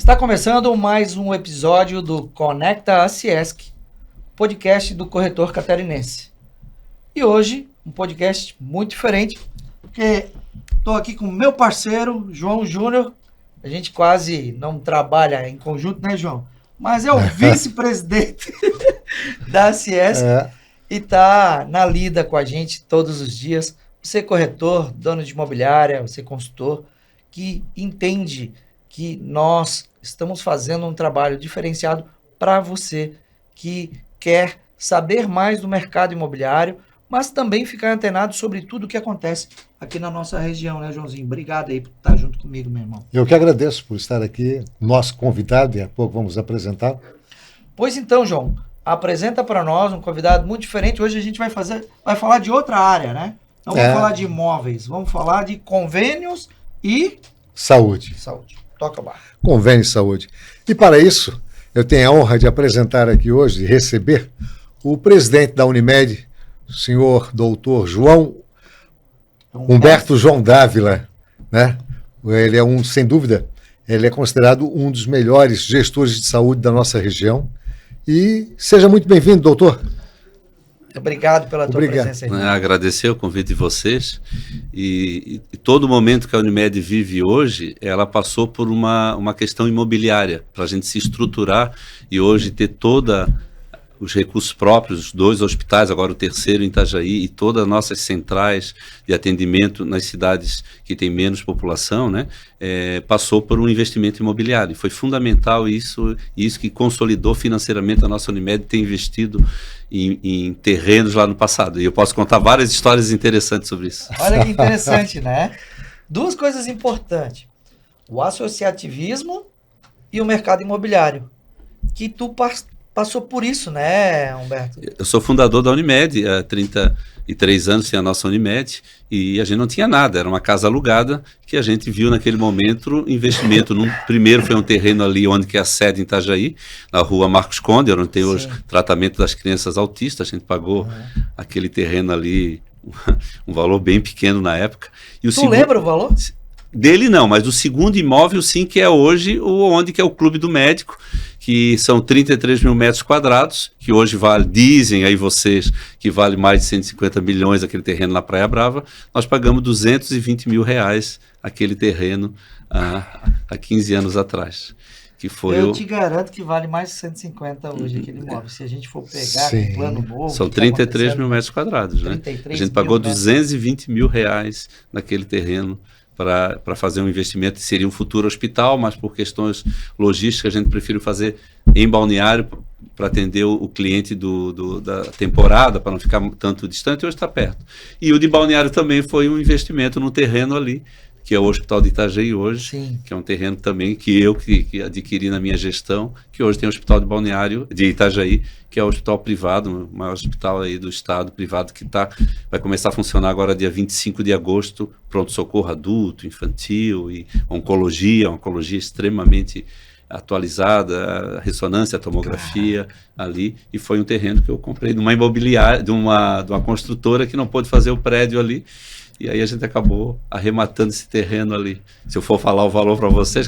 Está começando mais um episódio do Conecta Aciesc, podcast do corretor catarinense. E hoje, um podcast muito diferente, porque estou aqui com o meu parceiro, João Júnior. A gente quase não trabalha em conjunto, né, João? Mas é o vice-presidente da Aciesc e está na lida com a gente todos os dias. Você corretor, dono de imobiliária, você consultor, que entende que nós estamos fazendo um trabalho diferenciado para você que quer saber mais do mercado imobiliário, mas também ficar antenado sobre tudo o que acontece aqui na nossa região, né, Joãozinho? Obrigado aí por estar junto comigo, meu irmão. Eu que agradeço por estar aqui, nosso convidado, e a pouco vamos apresentar. Pois então, João, apresenta para nós um convidado muito diferente. Hoje a gente vai falar de outra área, né? Não vamos falar de imóveis, vamos falar de convênios e... Saúde. Toca o barco. Convênio e saúde. E para isso, eu tenho a honra de apresentar aqui hoje, de receber, o presidente da Unimed, o senhor doutor Humberto João Dávila, né? Ele é sem dúvida, ele é considerado um dos melhores gestores de saúde da nossa região. E seja muito bem-vindo, doutor. Obrigado pela tua presença aí. Agradecer o convite de vocês e todo momento que a Unimed vive hoje, ela passou por uma questão imobiliária, para a gente se estruturar e hoje ter os recursos próprios, os 2 hospitais, agora o terceiro em Itajaí, e todas as nossas centrais de atendimento nas cidades que têm menos população, né, passou por um investimento imobiliário. Foi fundamental isso que consolidou financeiramente a nossa Unimed ter investido em terrenos lá no passado. E eu posso contar várias histórias interessantes sobre isso. Olha que interessante, né? 2 coisas importantes. O associativismo e o mercado imobiliário. Que tu passou por isso, né, Humberto? Eu sou fundador da Unimed, há 33 anos tinha a nossa Unimed, e a gente não tinha nada, era uma casa alugada, que a gente viu naquele momento investimento. Primeiro foi um terreno ali onde que é a sede em Itajaí, na rua Marcos Conde, onde tem hoje tratamento das crianças autistas. A gente pagou aquele terreno ali, um valor bem pequeno na época. E lembra o valor? Dele não, mas do segundo imóvel sim, que é hoje onde que é o Clube do Médico, que são 33 mil metros quadrados, que hoje dizem aí vocês que vale mais de 150 milhões aquele terreno na Praia Brava. Nós pagamos 220 mil reais aquele terreno há 15 anos atrás. Eu te garanto que vale mais de 150 hoje aquele imóvel. Se a gente for pegar com plano novo... São 33 mil metros quadrados, né? A gente pagou 220 mil reais naquele terreno para fazer um investimento, seria um futuro hospital, mas por questões logísticas a gente prefere fazer em Balneário para atender o cliente da temporada, para não ficar tanto distante. Hoje está perto. E o de Balneário também foi um investimento no terreno ali, que é o Hospital de Itajaí hoje, que é um terreno também que eu que adquiri na minha gestão, que hoje tem o Hospital de Balneário, de Itajaí, que é o hospital privado, o maior hospital aí do estado privado, que vai começar a funcionar agora dia 25 de agosto, pronto-socorro adulto, infantil e oncologia extremamente atualizada, a ressonância, a tomografia ali, e foi um terreno que eu comprei de uma imobiliária, de uma construtora que não pôde fazer o prédio ali. E aí a gente acabou arrematando esse terreno ali. Se eu for falar o valor para vocês,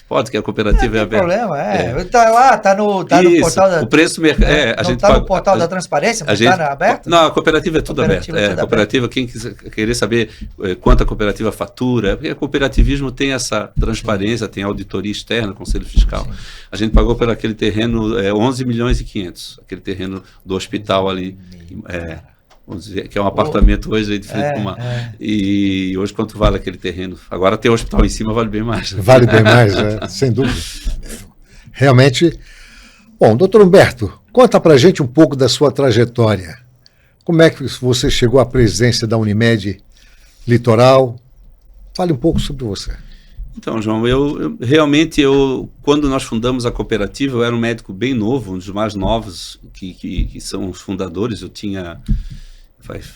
pode, que a cooperativa é aberta. Não tem problema, Está lá, está no portal da... O preço... a gente está no portal da transparência, mas está aberto? Não, a cooperativa é tudo aberto. A cooperativa, quem querer saber quanto a cooperativa fatura, porque o cooperativismo tem essa transparência, tem auditoria externa, conselho fiscal. Sim. A gente pagou por aquele terreno 11 milhões e 500, aquele terreno do hospital ali, que é um apartamento hoje aí de frente para uma... E hoje quanto vale aquele terreno? Agora tem o hospital em cima, vale bem mais. Né? Vale bem mais, sem dúvida. Realmente. Bom, doutor Humberto, conta pra gente um pouco da sua trajetória. Como é que você chegou à presidência da Unimed Litoral? Fale um pouco sobre você. Então, João, realmente, quando nós fundamos a cooperativa, eu era um médico bem novo, um dos mais novos que são os fundadores. Eu tinha...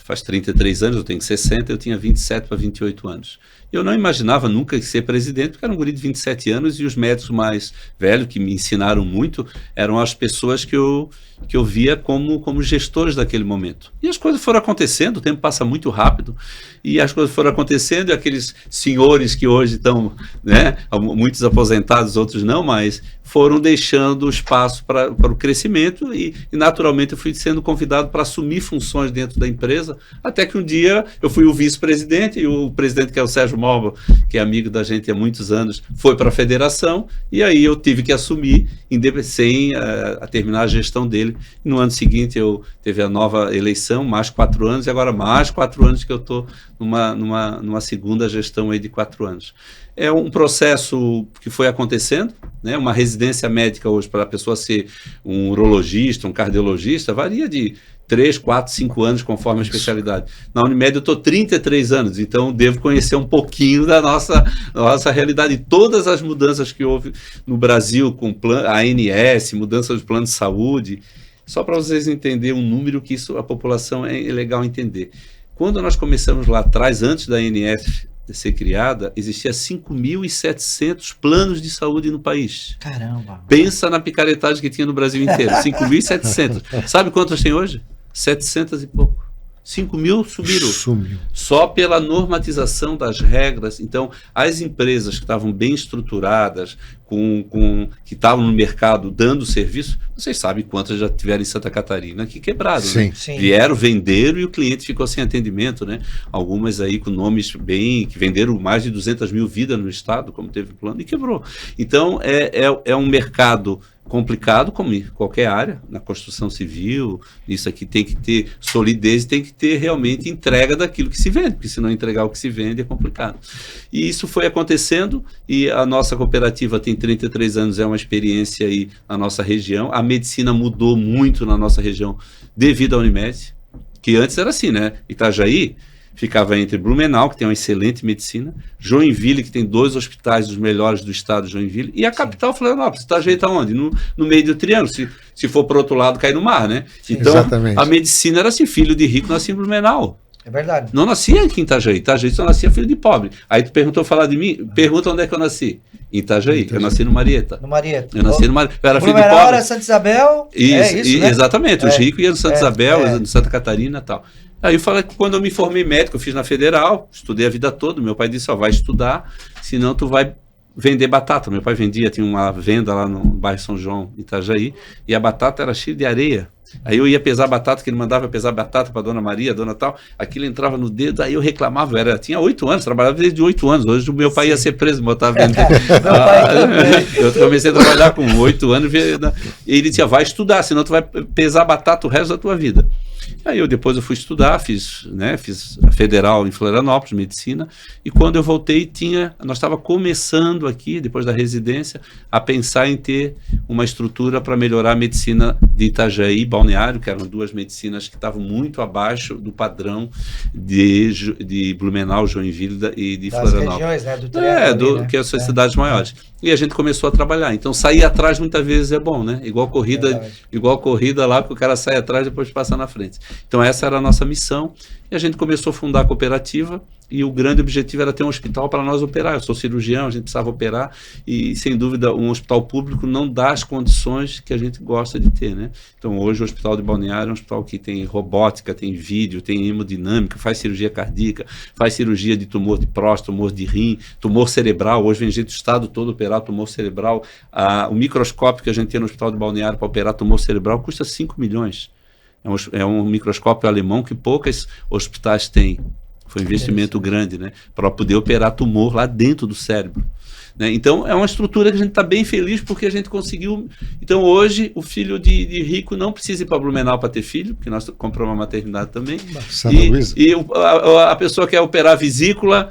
Faz 33 anos, eu tenho 60, eu tinha 27 para 28 anos. Eu não imaginava nunca ser presidente, porque era um guri de 27 anos e os médicos mais velhos, que me ensinaram muito, eram as pessoas que eu via como gestores daquele momento. E as coisas foram acontecendo, o tempo passa muito rápido, e as coisas foram acontecendo, e aqueles senhores que hoje estão, né, muitos aposentados, outros não, mas foram deixando espaço para o crescimento e naturalmente eu fui sendo convidado para assumir funções dentro da empresa, até que um dia eu fui o vice-presidente e o presidente, que é o Sérgio Malba, que é amigo da gente há muitos anos, foi para a federação e aí eu tive que assumir sem terminar a gestão dele. No ano seguinte eu teve a nova eleição, mais 4 anos, e agora mais 4 anos que eu estou numa segunda gestão aí de 4 anos. É um processo que foi acontecendo, né? Uma residência médica hoje para a pessoa ser um urologista, um cardiologista, varia de 3, 4, 5 anos conforme a especialidade. Na Unimed eu estou 33 anos, então devo conhecer um pouquinho da nossa realidade. E todas as mudanças que houve no Brasil com a ANS, mudança de plano de saúde, só para vocês entenderem um número que isso a população é legal entender. Quando nós começamos lá atrás, antes da ANS ser criada, existia 5.700 planos de saúde no país. Caramba! Pensa na picaretagem que tinha no Brasil inteiro. 5.700. Sabe quantas tem hoje? 700 e pouco. 5.000 subiram. Sumiu. Só pela normatização das regras. Então, as empresas que estavam bem estruturadas, que estavam no mercado dando serviço, vocês sabem quantas já tiveram em Santa Catarina que quebraram. Sim. Né? Sim. Vieram, venderam e o cliente ficou sem atendimento. Né? Algumas aí com nomes que venderam mais de 200 mil vidas no estado, como teve plano, e quebrou. Então, é um mercado complicado, como em qualquer área, na construção civil, isso aqui tem que ter solidez, tem que ter realmente entrega daquilo que se vende, porque se não entregar o que se vende é complicado. E isso foi acontecendo, e a nossa cooperativa tem 33 anos, é uma experiência aí na nossa região. A medicina mudou muito na nossa região devido à Unimed, que antes era assim, né? Itajaí ficava entre Blumenau, que tem uma excelente medicina, Joinville, que tem 2 hospitais dos melhores do estado de Joinville, e a capital, Florianópolis. Itajaí está onde? No meio do triângulo. Se for para o outro lado, cai no mar, né? Sim, então, exatamente. A medicina era assim, filho de rico nascia em Blumenau. É verdade. Não nascia aqui em Itajaí. Itajaí só nascia filho de pobre. Aí tu perguntou falar de mim, pergunta onde é que eu nasci. Em Itajaí. Eu nasci no Marieta. No Marieta. Eu nasci no Marieta. Eu era filho de Blumenau pobre. era Santa Isabel. Isso, né? Exatamente. Os ricos iam no Santa Isabel, no Santa Catarina e tal. Aí eu falei que quando eu me formei médico, eu fiz na Federal, estudei a vida toda. Meu pai disse, vai estudar, senão tu vai vender batata. Meu pai tinha uma venda lá no bairro São João, Itajaí, e a batata era cheia de areia. Aí eu ia pesar batata, que ele mandava pesar batata para dona Maria, dona tal, aquilo entrava no dedo, aí eu reclamava, tinha 8 anos, trabalhava desde 8 anos, hoje o meu pai ia ser preso, botava vender. Eu comecei a trabalhar com 8 anos, e ele dizia, vai estudar, senão tu vai pesar batata o resto da tua vida. Aí depois eu fui estudar, fiz a Federal em Florianópolis, medicina, e quando eu voltei nós estava começando aqui, depois da residência, a pensar em ter uma estrutura para melhorar a medicina de Itajaí e Balneário, que eram 2 medicinas que estavam muito abaixo do padrão de Blumenau, Joinville e de Florianópolis. Regiões, né? Do triângulo, né? Que são as cidades maiores. E a gente começou a trabalhar. Então, sair atrás muitas vezes é bom, né? Igual corrida lá, que o cara sai atrás e depois passa na frente. Então, essa era a nossa missão. E a gente começou a fundar a cooperativa. E o grande objetivo era ter um hospital para nós operar. Eu sou cirurgião, a gente precisava operar. E, sem dúvida, um hospital público não dá as condições que a gente gosta de ter, né? Então, hoje, o Hospital de Balneário é um hospital que tem robótica, tem vídeo, tem hemodinâmica, faz cirurgia cardíaca, faz cirurgia de tumor de próstata, tumor de rim, tumor cerebral. Hoje vem gente do estado todo operar tumor cerebral. O microscópio que a gente tem no Hospital de Balneário para operar tumor cerebral custa 5 milhões. É um microscópio alemão que poucos hospitais têm. Foi um investimento grande, né? Para poder operar tumor lá dentro do cérebro. Né? Então, é uma estrutura que a gente está bem feliz porque a gente conseguiu. Então, hoje, o filho de rico não precisa ir para Blumenau para ter filho, porque nós compramos uma maternidade também. E a pessoa quer operar vesícula,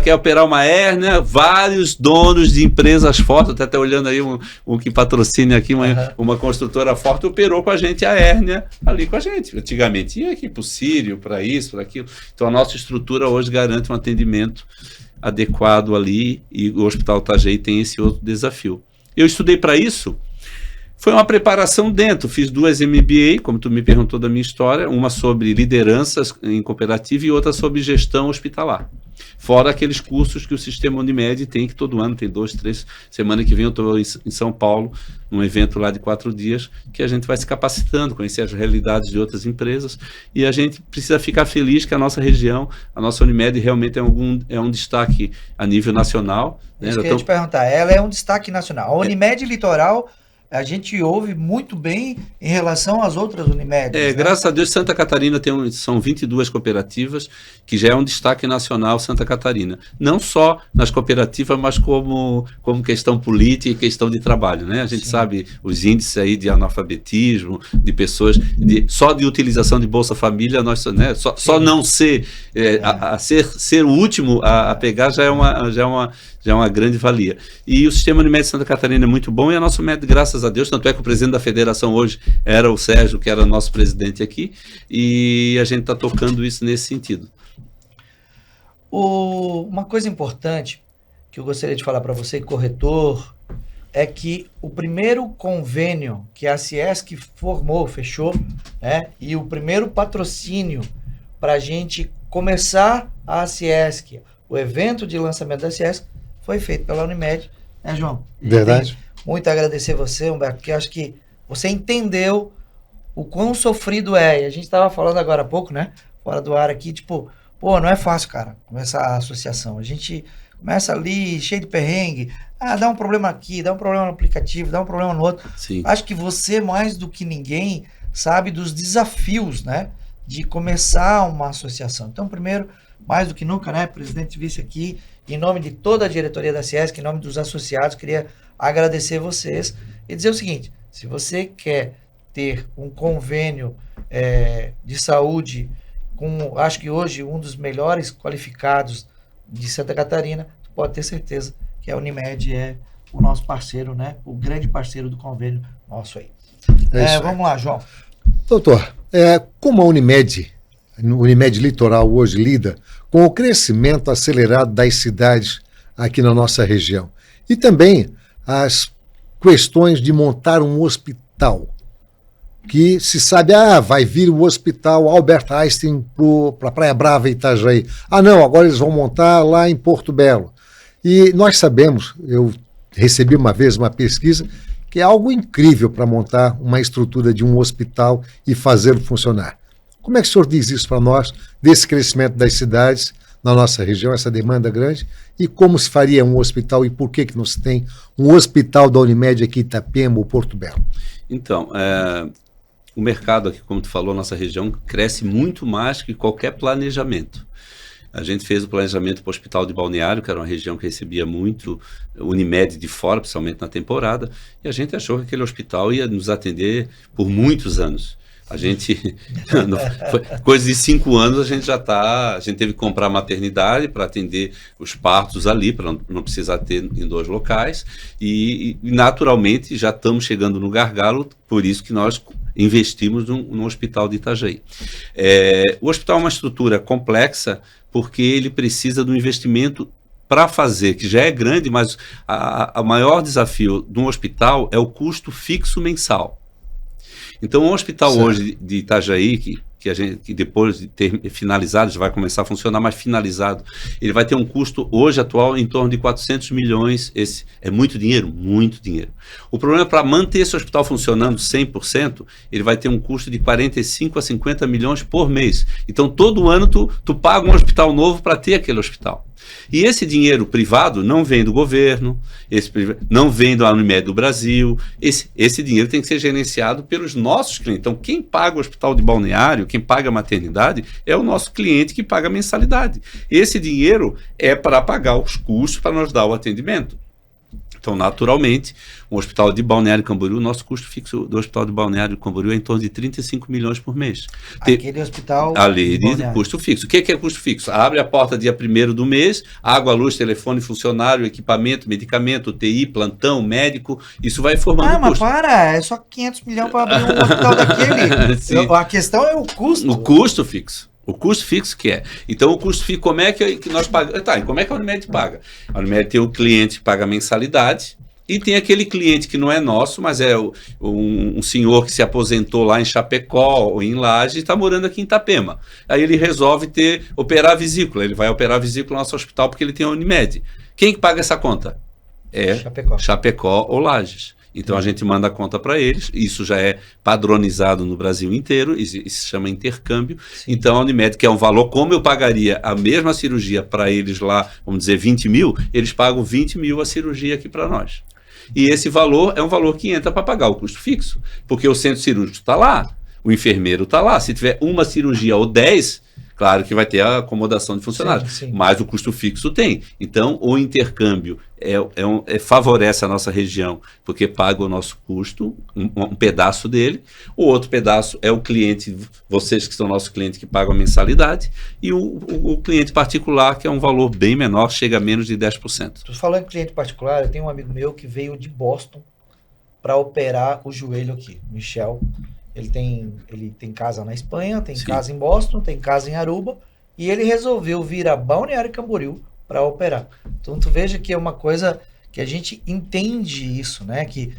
quer operar uma hérnia, vários donos de empresas fortes, até tá olhando aí um que patrocina aqui, uma construtora forte, operou com a gente a hérnia ali com a gente. Antigamente ia aqui para o Sírio, para isso, para aquilo. Então, a nossa estrutura hoje garante um atendimento adequado ali, e o Hospital Itajaí tem esse outro desafio. Eu estudei para isso Foi uma preparação dentro, fiz 2 MBA, como tu me perguntou da minha história, uma sobre lideranças em cooperativa e outra sobre gestão hospitalar. Fora aqueles cursos que o Sistema Unimed tem, que todo ano tem 2, 3, semana que vem eu estou em São Paulo, num evento lá de 4 dias, que a gente vai se capacitando, conhecer as realidades de outras empresas, e a gente precisa ficar feliz que a nossa região, a nossa Unimed realmente é um destaque a nível nacional. Né? Isso que eu ia te perguntar, ela é um destaque nacional. A Unimed Litoral, a gente ouve muito bem em relação às outras Unimedes. Né? Graças a Deus, Santa Catarina são 22 cooperativas, que já é um destaque nacional Santa Catarina. Não só nas cooperativas, mas como questão política e questão de trabalho. Né? A gente sabe os índices aí de analfabetismo, de pessoas, só de utilização de Bolsa Família, nós, né? só não ser, ser o último a pegar já é uma grande valia. E o Sistema Unimed Santa Catarina é muito bom, e a nossa Unimed, graças a Deus, tanto é que o presidente da federação hoje era o Sérgio, que era nosso presidente aqui, e a gente está tocando isso nesse sentido. Uma coisa importante que eu gostaria de falar para você, corretor, é que o primeiro convênio que a CIESC fechou, né, e o primeiro patrocínio para a gente começar a CIESC, o evento de lançamento da CIESC, foi feito pela Unimed, né, João? Verdade. Muito a agradecer você, Humberto, porque eu acho que você entendeu o quão sofrido é. E a gente estava falando agora há pouco, né? Fora do ar aqui, não é fácil, cara, começar a associação. A gente começa ali, cheio de perrengue. Dá um problema aqui, dá um problema no aplicativo, dá um problema no outro. Sim. Acho que você, mais do que ninguém, sabe dos desafios, né? De começar uma associação. Então, primeiro, mais do que nunca, né? Presidente vice aqui, em nome de toda a diretoria da CIESC, em nome dos associados, queria agradecer vocês e dizer o seguinte: se você quer ter um convênio de saúde com, acho que hoje, um dos melhores qualificados de Santa Catarina, tu pode ter certeza que a Unimed é o nosso parceiro, né? O grande parceiro do convênio nosso aí. Vamos lá, João. Doutor, como a Unimed Litoral hoje lida com o crescimento acelerado das cidades aqui na nossa região e também as questões de montar um hospital, que se sabe, vai vir o hospital Albert Einstein para Praia Brava e Itajaí. Não, agora eles vão montar lá em Porto Belo. E nós sabemos, eu recebi uma vez uma pesquisa, que é algo incrível para montar uma estrutura de um hospital e fazê-lo funcionar. Como é que o senhor diz isso para nós, desse crescimento das cidades na nossa região, essa demanda grande, e como se faria um hospital e por que não se tem um hospital da Unimed aqui em Itapema ou Porto Belo? Então, o mercado aqui, como tu falou, nossa região cresce muito mais que qualquer planejamento. A gente fez o planejamento para o Hospital de Balneário, que era uma região que recebia muito Unimed de fora, principalmente na temporada, e a gente achou que aquele hospital ia nos atender por muitos anos. A gente, coisa de 5 anos, a gente teve que comprar maternidade para atender os partos ali, para não precisar ter em 2 locais, e naturalmente já estamos chegando no gargalo, por isso que nós investimos no Hospital de Itajaí. O hospital é uma estrutura complexa, porque ele precisa de um investimento para fazer, que já é grande, mas o maior desafio de um hospital é o custo fixo mensal. Então, o hospital hoje de Itajaí, que depois de ter finalizado, já vai começar a funcionar, mas finalizado, ele vai ter um custo hoje atual em torno de 400 milhões. Esse é muito dinheiro? Muito dinheiro. O problema é para manter esse hospital funcionando 100%, ele vai ter um custo de 45 a 50 milhões por mês. Então, todo ano tu paga um hospital novo para ter aquele hospital. E esse dinheiro privado não vem do governo, não vem da Unimed do Brasil, esse dinheiro tem que ser gerenciado pelos nossos clientes. Então, quem paga o hospital de Balneário, quem paga a maternidade, é o nosso cliente que paga a mensalidade. Esse dinheiro é para pagar os custos para nos dar o atendimento. Então, naturalmente, o Hospital de Balneário Camboriú, o nosso custo fixo do Hospital de Balneário Camboriú é em torno de 35 milhões por mês. Aquele hospital ali de custo fixo. O que é custo fixo? Abre a porta dia 1º do mês, água, luz, telefone, funcionário, equipamento, medicamento, UTI, plantão, médico, isso vai formando mas é só 500 milhões para abrir um hospital daquele. A questão é o custo. O custo fixo. O custo fixo que é. Então, o custo fixo, como é que nós pagamos? E como é que a Unimed paga? A Unimed tem o cliente que paga a mensalidade, E tem aquele cliente que não é nosso, mas é um senhor que se aposentou lá em Chapecó ou em Lages e está morando aqui em Itapema. Aí ele resolve operar a vesícula. Ele vai operar a vesícula no nosso hospital porque ele tem a Unimed. Quem que paga essa conta? É Chapecó ou Lages. Então a gente manda a conta para eles, isso já é padronizado no Brasil inteiro, e se chama intercâmbio. Sim. Então a Unimed, que é um valor, como eu pagaria a mesma cirurgia para eles lá, vamos dizer 20 mil, eles pagam 20 mil a cirurgia aqui para nós. E esse valor é um valor que entra para pagar o custo fixo, porque o centro cirúrgico está lá, o enfermeiro está lá, se tiver uma cirurgia ou 10... Claro que vai ter a acomodação de funcionários, sim. Mas o custo fixo tem. Então, o intercâmbio favorece a nossa região, porque paga o nosso custo, um pedaço dele. O outro pedaço é o cliente, vocês que são nosso cliente, que pagam a mensalidade, e o cliente particular, que é um valor bem menor, chega a menos de 10%. Tu falou em cliente particular, eu tenho um amigo meu que veio de Boston para operar o joelho aqui, Michel. Ele tem casa na Espanha, tem Sim. casa em Boston, tem casa em Aruba, e ele resolveu vir a Balneário Camboriú para operar. Então tu veja que é uma coisa que a gente entende isso, né? Que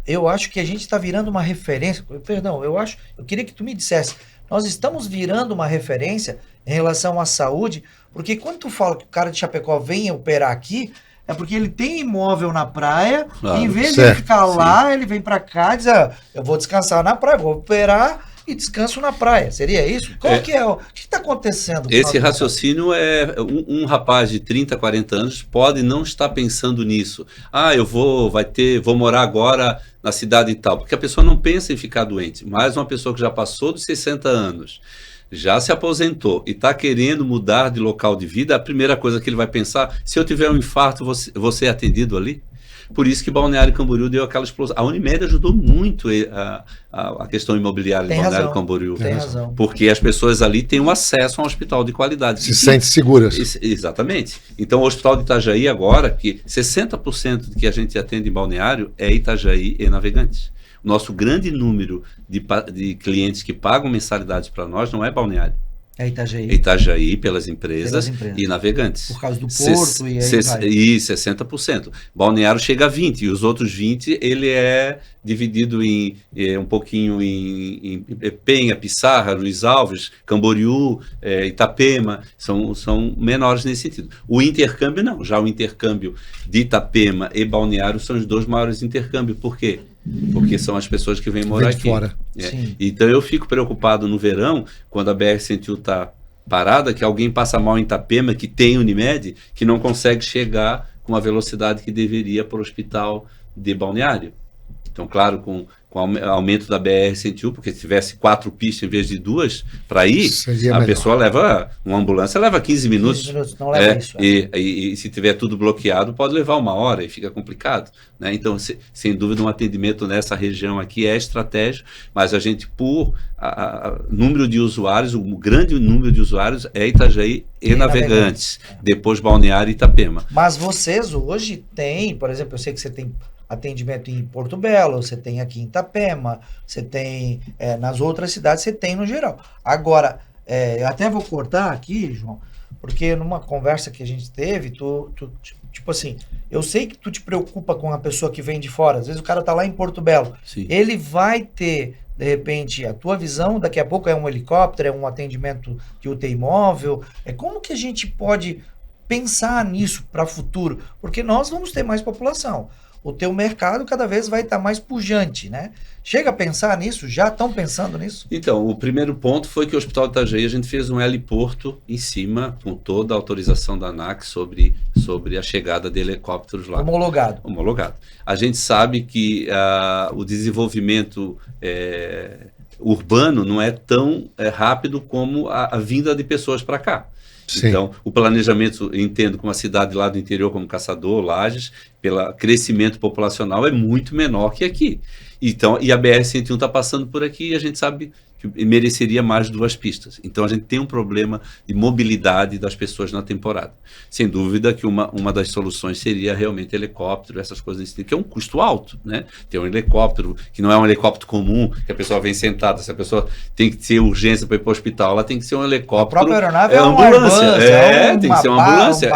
eu acho que a gente está virando uma referência. Perdão, eu queria que tu me dissesse, nós estamos virando uma referência em relação à saúde, porque quando tu fala que o cara de Chapecó vem operar aqui, é porque ele tem imóvel na praia, e em vez de ele ficar lá, ele vem para cá e diz, eu vou descansar na praia, vou operar e descanso na praia. Seria isso? O que está acontecendo? Esse raciocínio é um rapaz de 30, 40 anos pode não estar pensando nisso. Eu vou morar agora na cidade e tal, porque a pessoa não pensa em ficar doente, mas uma pessoa que já passou dos 60 anos, já se aposentou e está querendo mudar de local de vida, a primeira coisa que ele vai pensar, se eu tiver um infarto, vou ser atendido ali? Por isso que Balneário Camboriú deu aquela explosão. A Unimed ajudou muito a questão imobiliária de Balneário Camboriú. Tem razão. Porque as pessoas ali têm um acesso a um hospital de qualidade. Se sentem seguras. Exatamente. Então o Hospital de Itajaí agora, que 60% que a gente atende em Balneário é Itajaí e Navegantes. O nosso grande número de clientes que pagam mensalidades para nós não é Balneário. É Itajaí. Itajaí pelas empresas e Navegantes. Por causa do porto e 60%. Balneário chega a 20%, e os outros 20% ele é dividido um pouquinho em Penha, Pissarra, Luiz Alves, Camboriú, Itapema, são menores nesse sentido. O intercâmbio não, já o intercâmbio de Itapema e Balneário são os dois maiores intercâmbios. Por quê? Porque são as pessoas que vêm morar aqui. Fora. Então eu fico preocupado no verão, quando a BR-101 está parada, que alguém passa mal em Itapema, que tem Unimed, que não consegue chegar com a velocidade que deveria para o hospital de Balneário. Então, claro, com o aumento da BR-101, porque se tivesse 4 pistas em vez de 2 para ir, pessoa uma ambulância leva 15 minutos. 15 minutos, não leva isso. E se tiver tudo bloqueado, pode levar 1 hora e fica complicado. Né? Então, sem dúvida, um atendimento nessa região aqui é estratégico, mas a gente, por número de usuários, o grande número de usuários é Itajaí e Navegantes, depois Balneário e Itapema. Mas vocês hoje têm, por exemplo, eu sei que você tem atendimento em Porto Belo, você tem aqui em Itapema, você tem nas outras cidades, você tem no geral. Agora, eu até vou cortar aqui, João, porque numa conversa que a gente teve, tu tipo assim, eu sei que tu te preocupa com a pessoa que vem de fora, às vezes o cara tá lá em Porto Belo, Sim. Ele vai ter, de repente, a tua visão, daqui a pouco é um helicóptero, é um atendimento de UTI móvel, como que a gente pode pensar nisso para o futuro? Porque nós vamos ter mais população. O teu mercado cada vez vai estar mais pujante, né? Chega a pensar nisso? Já estão pensando nisso? Então, o primeiro ponto foi que o Hospital de Itajaí, a gente fez um heliporto em cima, com toda a autorização da ANAC sobre a chegada de helicópteros lá. Homologado. A gente sabe que o desenvolvimento urbano não é tão rápido como a vinda de pessoas para cá. Sim. Então, o planejamento, entendo, com uma cidade lá do interior como Caçador, Lages, pelo crescimento populacional é muito menor que aqui. Então, e a BR-101 está passando por aqui, e a gente sabe que mereceria mais 2 pistas. Então a gente tem um problema de mobilidade das pessoas na temporada. Sem dúvida que uma das soluções seria realmente helicóptero, essas coisas desse tipo, que é um custo alto, né? Ter um helicóptero, que não é um helicóptero comum, que a pessoa vem sentada, se a pessoa tem que ter urgência para ir para o hospital, ela tem que ser um helicóptero. A própria aeronave é uma ambulância. Tem que ser uma ambulância.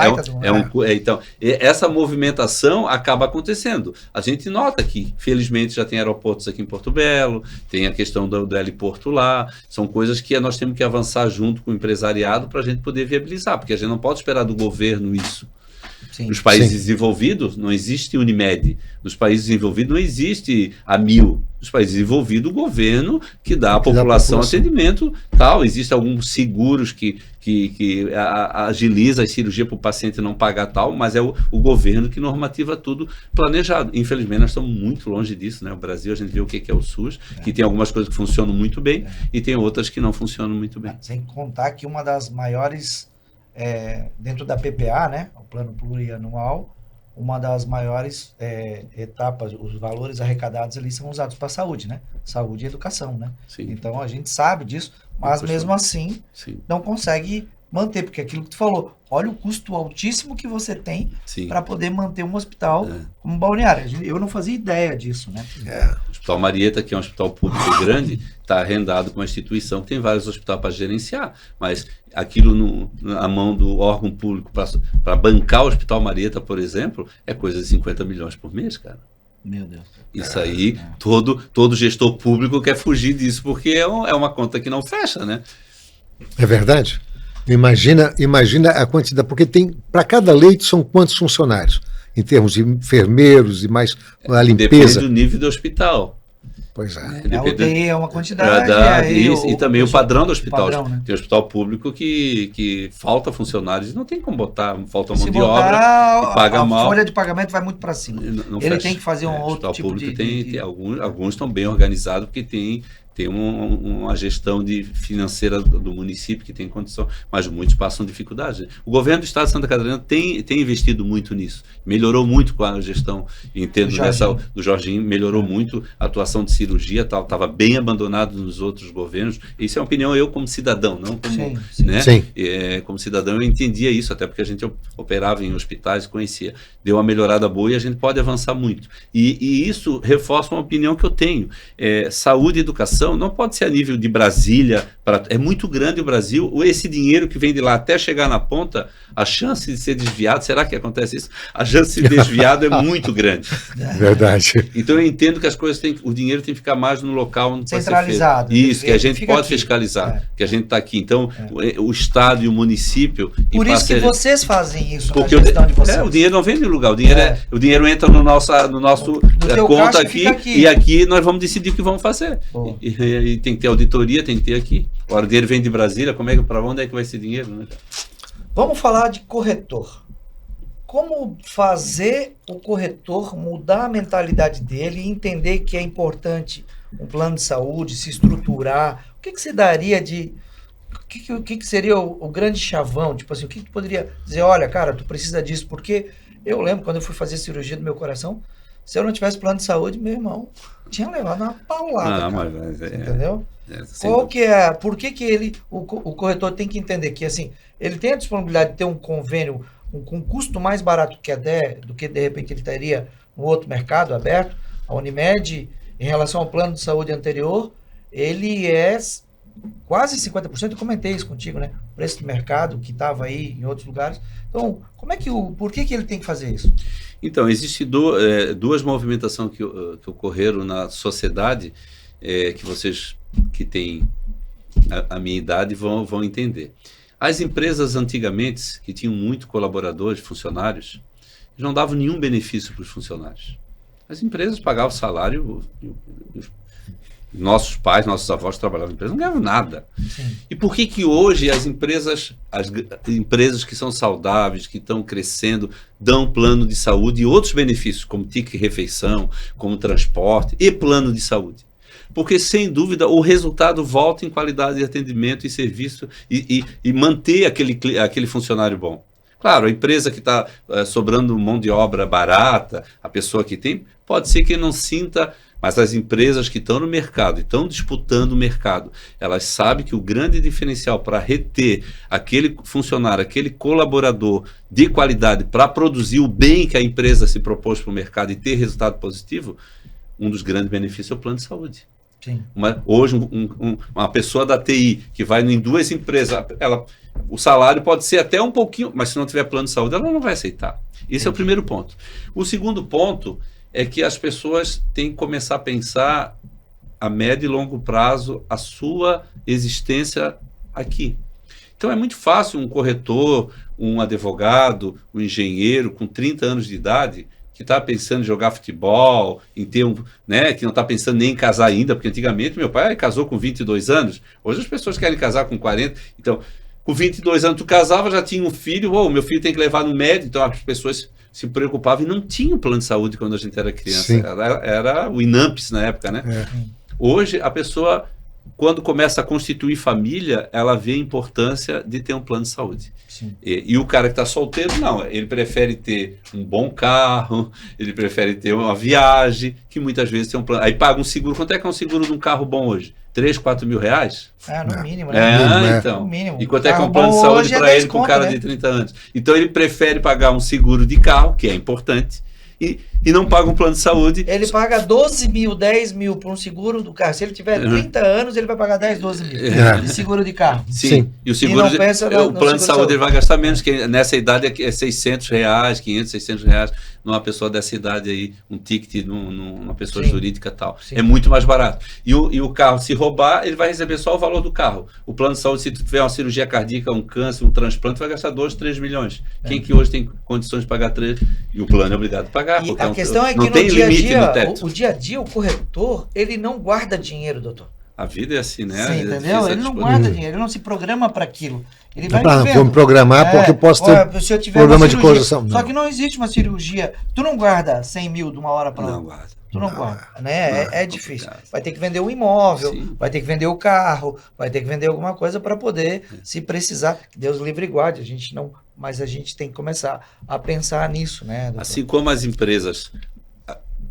Então, essa movimentação acaba acontecendo. A gente nota que, felizmente, já tem aeroportos aqui em Porto Belo, tem a questão do heliporto lá, são coisas que nós temos que avançar junto com o empresariado para a gente poder viabilizar, porque a gente não pode esperar do governo isso. Sim. Nos países desenvolvidos não existe Unimed, nos países desenvolvidos não existe a Mil, nos países desenvolvidos o governo que dá à população atendimento, tal, existem alguns seguros que agiliza a cirurgia para o paciente não pagar tal, mas é o governo que normativa tudo planejado. Infelizmente nós estamos muito longe disso, né? O Brasil, a gente vê o que é o SUS, que tem algumas coisas que funcionam muito bem e tem outras que não funcionam muito bem. Sem contar que uma das maiores dentro da PPA, né, o plano plurianual, uma das maiores etapas, os valores arrecadados ali são usados para a saúde, né? Saúde e educação, né? Sim. Então a gente sabe disso, mas mesmo assim não consegue manter, porque aquilo que tu falou, olha o custo altíssimo que você tem para poder manter um hospital como Balneário. Eu não fazia ideia disso, né? O Hospital Marieta, que é um hospital público grande, está arrendado com uma instituição que tem vários hospitais para gerenciar, mas aquilo na mão do órgão público para bancar o Hospital Marieta, por exemplo, é coisa de 50 milhões por mês, cara. Meu Deus. Isso aí, todo gestor público quer fugir disso, porque é uma conta que não fecha, né? É verdade. Imagina a quantidade, porque para cada leito são quantos funcionários? Em termos de enfermeiros e mais a limpeza. Depende do nível do hospital. Pois é. A UTI é uma quantidade. E também o padrão do hospital. Padrão, né? Tem hospital público que falta funcionários e não tem como botar, falta mão de obra e paga mal. A folha de pagamento vai muito para cima. Ele tem que fazer um outro tipo de... O hospital público alguns estão bem organizados porque tem uma gestão financeira do município que tem condição, mas muitos passam dificuldade. O governo do estado de Santa Catarina tem investido muito nisso, melhorou muito com a gestão, entendo do Jorginho, melhorou muito a atuação de cirurgia, estava bem abandonado nos outros governos. Isso é uma opinião eu como cidadão, não como... Né? Sim. Como cidadão eu entendia isso, até porque a gente operava em hospitais, conhecia. Deu uma melhorada boa e a gente pode avançar muito. E isso reforça uma opinião que eu tenho. Saúde e educação não pode ser a nível de Brasília, é muito grande o Brasil, esse dinheiro que vem de lá até chegar na ponta, a chance de ser desviado, será que acontece isso? A chance de ser desviado é muito grande. Verdade. Então eu entendo que as coisas o dinheiro tem que ficar mais no local onde centralizado. Pode ser feito. Isso, que a gente pode fiscalizar, que a gente está aqui. Então, o Estado e o município... Por isso que vocês fazem isso, porque na gestão de vocês. O dinheiro não vem em lugar, o dinheiro entra no nosso conta aqui, e aqui nós vamos decidir o que vamos fazer. E tem que ter auditoria, tem que ter aqui. Agora o dinheiro vem de Brasília, para onde é que vai esse dinheiro? Né? Vamos falar de corretor. Como fazer o corretor mudar a mentalidade dele e entender que é importante um plano de saúde, se estruturar? O que você daria de... O que seria o grande chavão? Tipo assim, o que tu poderia dizer? Olha, cara, tu precisa disso. Porque eu lembro quando eu fui fazer cirurgia do meu coração, se eu não tivesse plano de saúde, meu irmão tinha levado uma paulada. Entendeu? Qual que é? Por que o corretor tem que entender que assim, ele tem a disponibilidade de ter um convênio com um custo mais barato do que de repente ele teria no outro mercado aberto? A Unimed, em relação ao plano de saúde anterior, ele é quase 50%, eu comentei isso contigo, né? O preço de mercado que estava aí em outros lugares. Então, por que ele tem que fazer isso? Então, existem duas movimentações que ocorreram na sociedade, que vocês que têm a minha idade vão entender. As empresas antigamente, que tinham muito colaboradores, funcionários, não davam nenhum benefício para os funcionários. As empresas pagavam salário, nossos pais, nossos avós trabalhavam em empresas, não ganhavam nada. Sim. E por que hoje as empresas que são saudáveis, que estão crescendo, dão plano de saúde e outros benefícios, como ticket refeição, como transporte e plano de saúde? Porque, sem dúvida, o resultado volta em qualidade de atendimento e serviço e manter aquele funcionário bom. Claro, a empresa que está sobrando mão de obra barata, a pessoa que tem, pode ser que não sinta, mas as empresas que estão no mercado, estão disputando o mercado, elas sabem que o grande diferencial para reter aquele funcionário, aquele colaborador de qualidade para produzir o bem que a empresa se propôs para o mercado e ter resultado positivo, um dos grandes benefícios é o plano de saúde. Sim. Hoje, uma pessoa da TI que vai em 2 empresas, o salário pode ser até um pouquinho, mas se não tiver plano de saúde, ela não vai aceitar. Esse é o primeiro ponto. O segundo ponto é que as pessoas têm que começar a pensar a médio e longo prazo a sua existência aqui. Então é muito fácil um corretor, um advogado, um engenheiro com 30 anos de idade que está pensando em jogar futebol, em ter que não está pensando nem em casar ainda, porque antigamente meu pai casou com 22 anos, hoje as pessoas querem casar com 40, então com 22 anos tu casava, já tinha um filho, meu filho tem que levar no médico, então as pessoas se preocupavam e não tinham plano de saúde quando a gente era criança, era o INAMPS na época, né? Hoje a pessoa, quando começa a constituir família, ela vê a importância de ter um plano de saúde. E o cara que está solteiro, não, ele prefere ter um bom carro, ele prefere ter uma viagem, que muitas vezes tem um plano. Aí paga um seguro. Quanto é que é um seguro de um carro bom hoje? 3, 4 mil reais? No mínimo, né? Então. No mínimo. E quanto é que é um plano de saúde para ele com um cara de 30 anos? Então ele prefere pagar um seguro de carro, que é importante, e não paga um plano de saúde. Ele paga 12 mil, 10 mil por um seguro do carro. Se ele tiver 30 anos, ele vai pagar 10, 12 mil de seguro de carro. Sim. E o seguro, o plano de saúde ele vai gastar menos, que nessa idade é 600 reais, 500, 600 reais, numa pessoa dessa idade aí, um ticket numa pessoa jurídica e tal. É muito mais barato. E o carro, se roubar, ele vai receber só o valor do carro. O plano de saúde, se tu tiver uma cirurgia cardíaca, um câncer, um transplante, vai gastar 2, 3 milhões. Quem que hoje tem condições de pagar 3? E o plano é obrigado a pagar. E a questão é que no dia a dia, o corretor, ele não guarda dinheiro, doutor. A vida é assim, né? Sim, entendeu? Ele não guarda dinheiro, ele não se programa para aquilo. Ele vai vou me programar porque eu posso ter se eu tiver programa cirurgia, de correção. Só que não existe uma cirurgia. Tu não guarda 100 mil de uma hora para outra. Não guarda. Tu não guarda, né? É difícil. Vai ter que vender um imóvel, vai ter que vender o carro, vai ter que vender alguma coisa para poder, se precisar. Deus livre e guarde. A gente não, mas a gente tem que começar a pensar nisso, né, doutor? Assim como as empresas,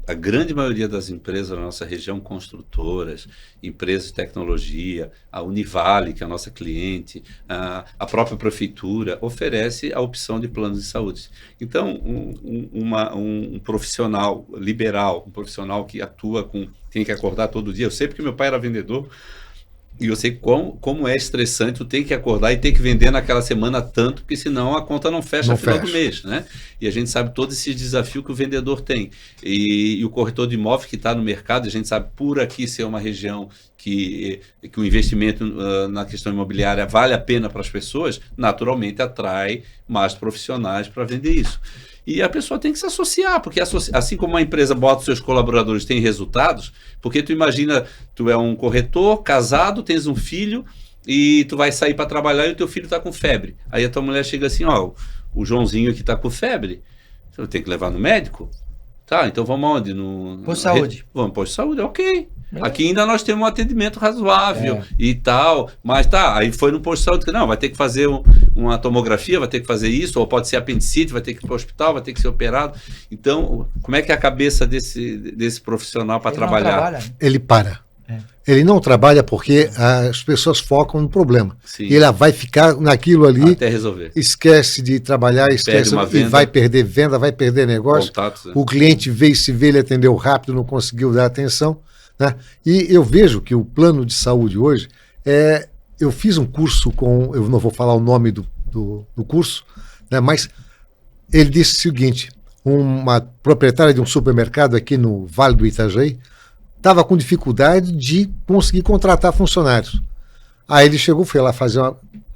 a grande maioria das empresas da nossa região, construtoras, empresas de tecnologia, a Univale, que é a nossa cliente, a própria prefeitura, oferece a opção de planos de saúde. Então, um profissional liberal, um profissional que atua tem que acordar todo dia. Eu sei porque meu pai era vendedor, e eu sei como é estressante tu ter que acordar e ter que vender naquela semana tanto, porque senão a conta não fecha no final do mês, né? E a gente sabe todo esse desafio que o vendedor tem. E o corretor de imóvel que está no mercado, a gente sabe por aqui ser uma região que o investimento na questão imobiliária vale a pena para as pessoas, naturalmente atrai mais profissionais para vender isso. E a pessoa tem que se associar, porque assim como uma empresa bota os seus colaboradores, tem resultados, porque tu imagina, tu é um corretor, casado, tens um filho, e tu vai sair para trabalhar e o teu filho está com febre. Aí a tua mulher chega assim, o Joãozinho aqui está com febre, você tem que levar no médico? Tá, então vamos aonde? Posto de saúde. Vamos posto de saúde, ok. Aqui ainda nós temos um atendimento razoável e tal, mas aí foi no posto de saúde, não, vai ter que fazer uma tomografia, vai ter que fazer isso, ou pode ser apendicite, vai ter que ir para o hospital, vai ter que ser operado. Então, como é que é a cabeça desse profissional para trabalhar? Não trabalha, né? Ele para. Ele não trabalha porque as pessoas focam no problema. Sim. E ela vai ficar naquilo ali, até resolver. Esquece de trabalhar, e vai perder venda, vai perder negócio. Contatos, O cliente veio se vê, ele atendeu rápido, não conseguiu dar atenção. Né? E eu vejo que o plano de saúde hoje eu fiz um curso eu não vou falar o nome do curso, né? Mas ele disse o seguinte: uma proprietária de um supermercado aqui no Vale do Itajaí estava com dificuldade de conseguir contratar funcionários. Aí ele foi lá fazer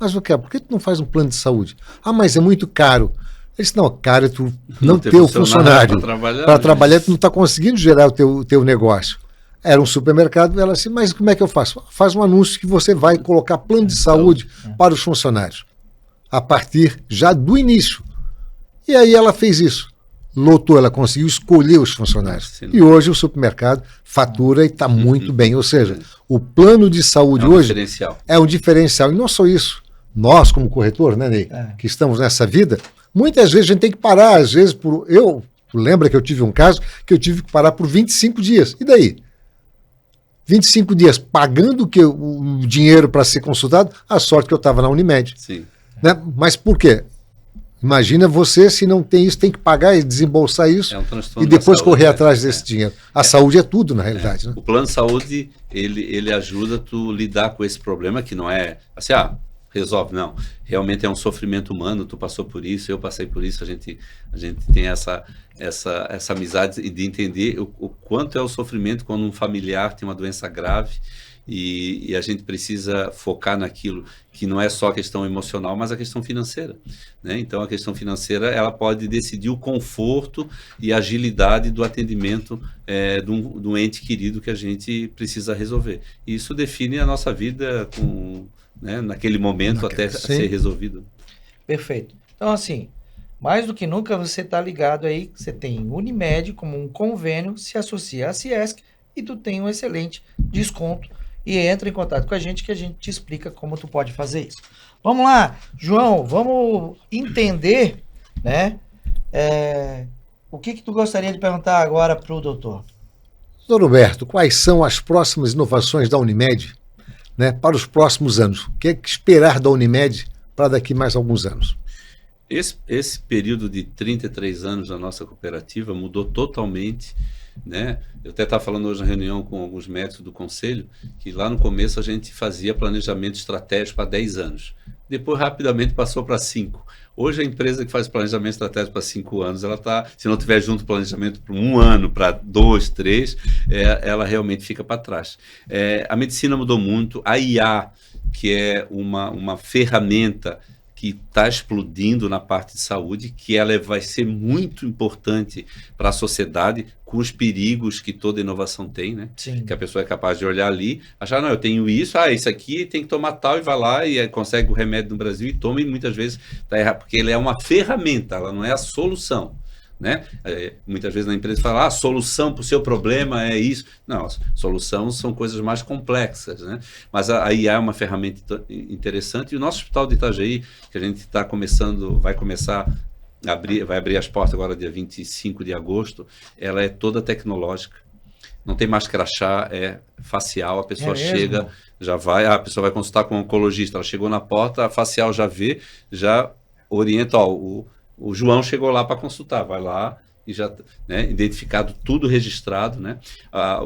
mas o que? Por que tu não faz um plano de saúde? Mas é muito caro. Ele disse, não, cara, tu não ter o funcionário para trabalhar, tu não está conseguindo gerar o teu negócio. Era um supermercado, ela disse, mas como é que eu faço? Faz um anúncio que você vai colocar plano de saúde para os funcionários, a partir já do início. E aí ela fez isso. Lotou, ela conseguiu escolher os funcionários. E hoje o supermercado fatura e está muito bem. Ou seja, o plano de saúde hoje é um diferencial. E não só isso. Nós, como corretor, né, Ney, que estamos nessa vida, Muitas vezes a gente tem que parar, às vezes, lembra que eu tive um caso que eu tive que parar por 25 dias. E daí? 25 dias pagando o dinheiro para ser consultado, a sorte que eu estava na Unimed. Sim. Né? Mas por quê? Imagina você, se não tem isso, tem que pagar e desembolsar isso e depois correr atrás desse dinheiro. A saúde é tudo, na realidade. Né? O plano de saúde, ele ajuda tu lidar com esse problema que não é assim, resolve, não. Realmente é um sofrimento humano, tu passou por isso, eu passei por isso, a gente tem essa amizade de entender o quanto é o sofrimento quando um familiar tem uma doença grave e a gente precisa focar naquilo que não é só a questão emocional, mas a questão financeira, né? Então a questão financeira, ela pode decidir o conforto e a agilidade do atendimento de um ente querido que a gente precisa resolver. E isso define a nossa vida naquele momento até ser resolvido. Perfeito. Então, assim, mais do que nunca você está ligado aí, você tem Unimed como um convênio, se associa à Ciesc e tu tem um excelente desconto e entra em contato com a gente que a gente te explica como tu pode fazer isso. Vamos lá, João, vamos entender, né, o que tu gostaria de perguntar agora para o doutor? Doutor Roberto, quais são as próximas inovações da Unimed, né, para os próximos anos? O que é que esperar da Unimed para daqui mais alguns anos? Esse período de 33 anos da nossa cooperativa mudou totalmente, né? Eu até estava falando hoje na reunião com alguns médicos do conselho, que lá no começo a gente fazia planejamento estratégico para 10 anos. Depois, rapidamente, passou para 5. Hoje, a empresa que faz planejamento estratégico para 5 anos, ela está, se não tiver junto o planejamento para 1 ano, para 2, 3, ela realmente fica para trás. A medicina mudou muito, a IA, que é uma ferramenta que está explodindo na parte de saúde, que ela vai ser muito importante para a sociedade, com os perigos que toda inovação tem, né? Sim. Que a pessoa é capaz de olhar ali, achar, não, eu tenho isso aqui tem que tomar tal, e vai lá e consegue o remédio no Brasil e toma, e muitas vezes está errado, porque ele é uma ferramenta, ela não é a solução. Né? Muitas vezes na empresa fala, a solução para o seu problema é isso. Não, solução são coisas mais complexas, né? Mas a IA é uma ferramenta interessante, e o nosso hospital de Itajaí, que a gente está vai abrir as portas agora dia 25 de agosto, ela é toda tecnológica, não tem mais crachá, é facial, a pessoa chega, a pessoa vai consultar com um oncologista, ela chegou na porta, a facial já vê, já orienta, o João chegou lá para consultar, vai lá e já, né, identificado, tudo registrado, né?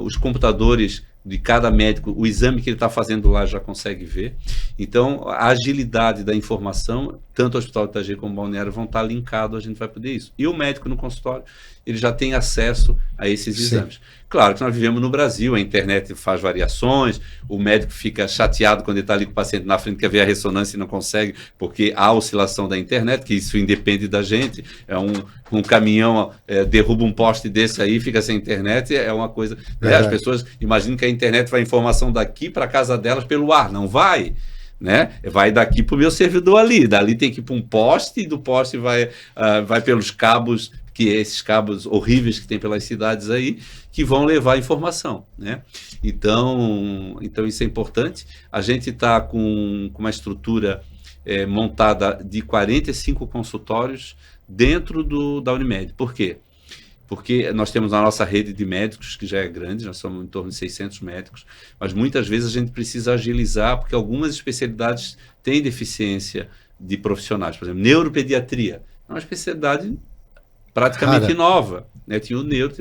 Os computadores de cada médico, o exame que ele está fazendo lá já consegue ver. Então, a agilidade da informação, tanto o Hospital de Itajaí como o Balneário vão estar linkados, a gente vai poder isso. E o médico no consultório, ele já tem acesso a esses exames. Claro que nós vivemos no Brasil, a internet faz variações, o médico fica chateado quando ele está ali com o paciente na frente, quer ver a ressonância e não consegue, porque há oscilação da internet, que isso independe da gente. Um caminhão derruba um poste desse aí, fica sem internet, é uma coisa... Né? As pessoas imaginam que a internet vai informação daqui para a casa delas pelo ar, não vai. Né? Vai daqui para o meu servidor ali, dali tem que ir para um poste, e do poste vai pelos cabos, esses cabos horríveis que tem pelas cidades aí, que vão levar informação, né? Então isso é importante. A gente está com uma estrutura montada de 45 consultórios dentro da Unimed. Por quê? Porque nós temos a nossa rede de médicos, que já é grande, nós somos em torno de 600 médicos, mas muitas vezes a gente precisa agilizar, porque algumas especialidades têm deficiência de profissionais. Por exemplo, neuropediatria é uma especialidade praticamente nova, né? Tinha o neuro,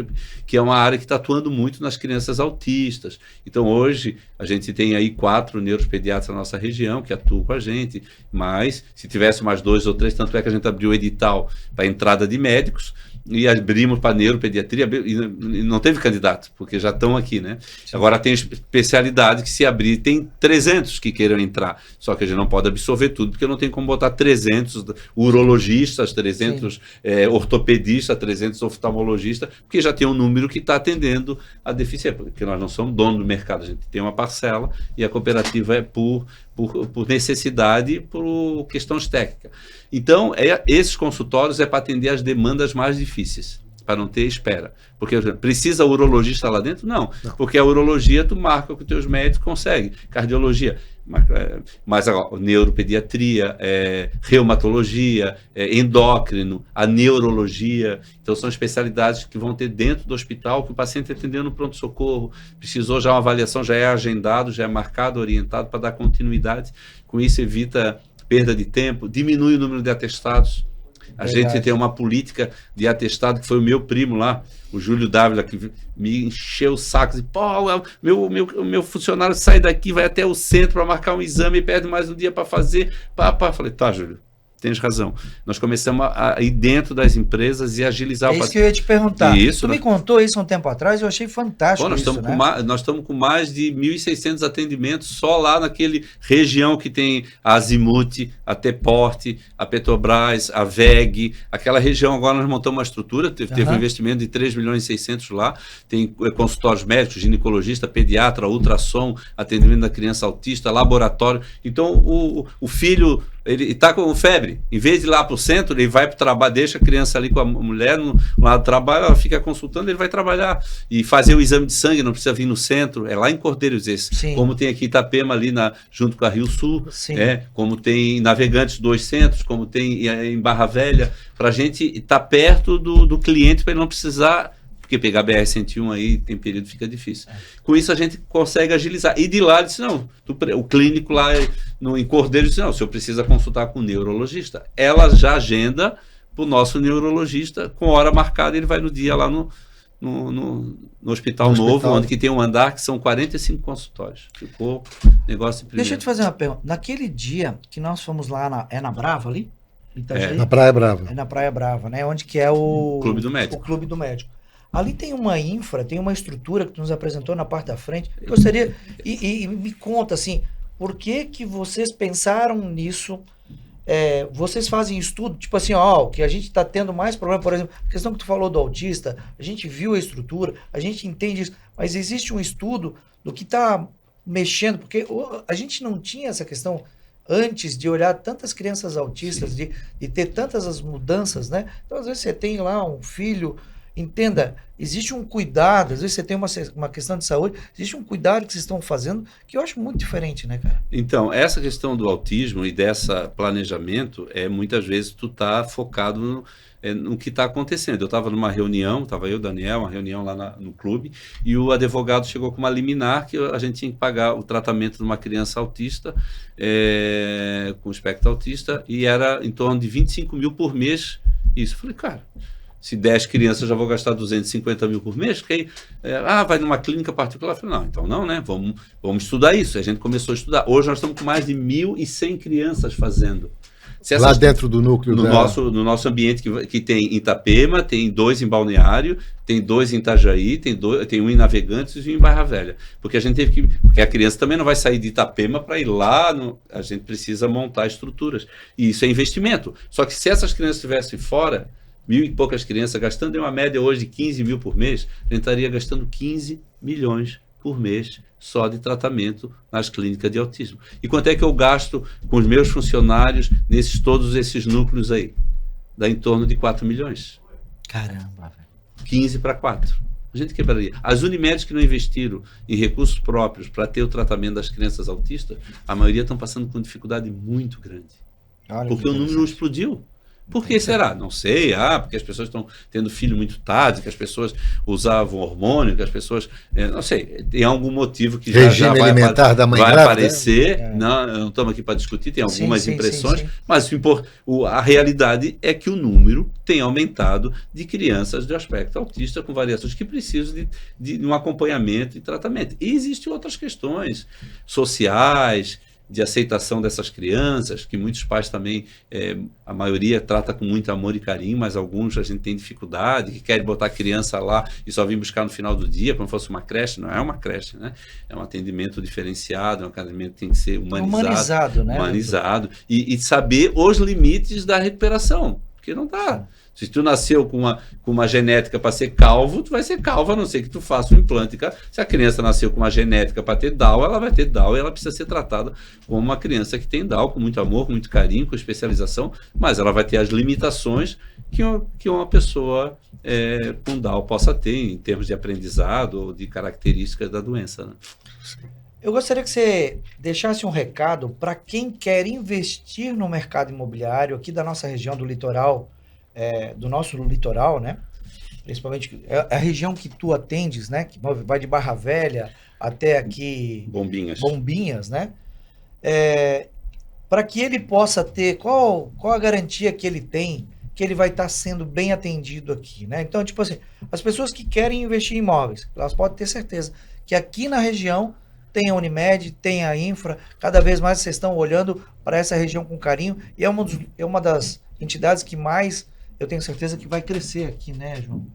que é uma área que está atuando muito nas crianças autistas. Então, hoje, a gente tem aí 4 neuropediatras na nossa região que atuam com a gente, mas se tivesse mais 2 ou 3, tanto é que a gente abriu o edital para a entrada de médicos, e abrimos para neuropediatria, e não teve candidato, porque já estão aqui, né? Sim. Agora tem especialidade que, se abrir, tem 300 que queiram entrar, só que a gente não pode absorver tudo, porque não tem como botar 300 urologistas, 300 ortopedistas, 300 oftalmologistas, porque já tem um número que está atendendo a deficiência, porque nós não somos dono do mercado, a gente tem uma parcela, e a cooperativa é por necessidade e por questões técnicas. Então, esses consultórios para atender as demandas mais difíceis, para não ter espera. Porque precisa o urologista lá dentro? Não. Porque a urologia tu marca com os teus médicos, consegue. Cardiologia. Mas agora, neuropediatria, reumatologia, endócrino, a neurologia. Então, são especialidades que vão ter dentro do hospital, que o paciente atendeu no pronto-socorro, precisou já uma avaliação, já é agendado, já é marcado, orientado para dar continuidade. Com isso, evita perda de tempo, diminui o número de atestados. A gente tem uma política de atestado, que foi o meu primo lá, o Júlio Dávila, que me encheu o saco, e pô, meu funcionário sai daqui, vai até o centro para marcar um exame e perde mais um dia para fazer. Falei, tá, Júlio, tens razão. Nós começamos a ir dentro das empresas e agilizar. É isso que eu ia te perguntar. Isso, tu me contou isso um tempo atrás, eu achei fantástico. Nós estamos com mais de 1.600 atendimentos só lá naquele região que tem a Azimuth, a T-Porte, a Petrobras, a VEG. Aquela região agora nós montamos uma estrutura, teve um investimento de 3 milhões e 600 lá. Tem consultórios médicos, ginecologista, pediatra, ultrassom, atendimento da criança autista, laboratório. Então, o filho... ele está com febre, em vez de ir lá para o centro, ele vai para o trabalho, deixa a criança ali com a mulher no lado do trabalho, ela fica consultando, ele vai trabalhar e fazer o exame de sangue, não precisa vir no centro, é lá em Cordeiros esse. Sim. Como tem aqui Itapema ali junto com a Rio Sul, como tem em Navegantes 2 centros, como tem em Barra Velha, para a gente estar perto do cliente, para ele não precisar... porque pegar BR-101 aí, tem período, fica difícil. Com isso, a gente consegue agilizar. E de lá, ele disse, não, o clínico lá em Cordeiros disse, não, o senhor precisa consultar com o neurologista. Ela já agenda para o nosso neurologista, com hora marcada, ele vai no dia lá no hospital novo, onde que tem um andar, que são 45 consultórios. Ficou negócio de primeiro. Deixa eu te fazer uma pergunta. Naquele dia que nós fomos lá, na Brava ali? Na Praia Brava. É na Praia Brava, né? Onde que é o Clube do Médico. O Clube do Médico. Ali tem uma tem uma estrutura que tu nos apresentou na parte da frente. Eu gostaria, e me conta assim, por que vocês pensaram nisso? Vocês fazem estudo, tipo assim, o que a gente está tendo mais problema, por exemplo, a questão que tu falou do autista, a gente viu a estrutura, a gente entende isso, mas existe um estudo do que está mexendo, porque a gente não tinha essa questão antes de olhar tantas crianças autistas, de ter tantas as mudanças, né? Então, às vezes você tem lá um filho... Entenda, existe um cuidado, às vezes você tem uma questão de saúde, existe um cuidado que vocês estão fazendo que eu acho muito diferente, né, cara? Então, essa questão do autismo e dessa planejamento, muitas vezes tu tá focado no que está acontecendo. Eu estava numa reunião, estava eu, Daniel, uma reunião lá no clube, e o advogado chegou com uma liminar que a gente tinha que pagar o tratamento de uma criança autista, com espectro autista, e era em torno de 25 mil por mês. Isso, eu falei, cara... Se 10 crianças, eu já vou gastar 250 mil por mês, que aí, vai numa clínica particular. Eu falei, não, então não, né? Vamos estudar isso. A gente começou a estudar. Hoje nós estamos com mais de 1.100 crianças fazendo. Lá dentro do núcleo no nosso ambiente que tem em Itapema, tem 2 em Balneário, tem 2 em Itajaí, tem um em Navegantes e um em Barra Velha. Porque a gente teve que... Porque a criança também não vai sair de Itapema para ir lá, a gente precisa montar estruturas. E isso é investimento. Só que se essas crianças estivessem fora... 1.000 e poucas crianças, gastando em uma média hoje de 15 mil por mês, a gente estaria gastando 15 milhões por mês só de tratamento nas clínicas de autismo. E quanto é que eu gasto com os meus funcionários todos esses núcleos aí? Dá em torno de 4 milhões. Caramba, velho. 15 para 4. A gente quebraria. As Unimedes que não investiram em recursos próprios para ter o tratamento das crianças autistas, a maioria estão passando por dificuldade muito grande. Porque o número explodiu. Por que será? Não sei. Porque as pessoas estão tendo filho muito tarde, que as pessoas usavam hormônio, que as pessoas... não sei. Tem algum motivo que já vai aparecer. Não estamos aqui para discutir, tem algumas impressões. Sim. Mas a realidade é que o número tem aumentado de crianças de aspecto autista com variações que precisam de um acompanhamento e tratamento. E existem outras questões sociais, de aceitação dessas crianças, que muitos pais também, a maioria trata com muito amor e carinho, mas alguns a gente tem dificuldade, que querem botar a criança lá e só vir buscar no final do dia, como se fosse uma creche. Não é uma creche, né? É um atendimento diferenciado, é um atendimento que tem que ser humanizado, né? Humanizado. E saber os limites da recuperação, porque não dá. Se tu nasceu com uma genética para ser calvo, tu vai ser calvo, a não ser que tu faça um implante. Se a criança nasceu com uma genética para ter Down, ela vai ter Down e ela precisa ser tratada como uma criança que tem Down, com muito amor, com muito carinho, com especialização, mas ela vai ter as limitações que uma pessoa com Down possa ter em termos de aprendizado ou de características da doença. Né? Eu gostaria que você deixasse um recado para quem quer investir no mercado imobiliário aqui da nossa região do litoral, do nosso litoral, né? Principalmente a região que tu atendes, né? Que vai de Barra Velha até aqui Bombinhas, né? Para que ele possa ter, qual a garantia que ele tem que ele vai estar sendo bem atendido aqui, né? Então, tipo assim, as pessoas que querem investir em imóveis, elas podem ter certeza que aqui na região tem a Unimed, tem a Infra, cada vez mais vocês estão olhando para essa região com carinho, e é uma das entidades que mais, eu tenho certeza que vai crescer aqui, né, João?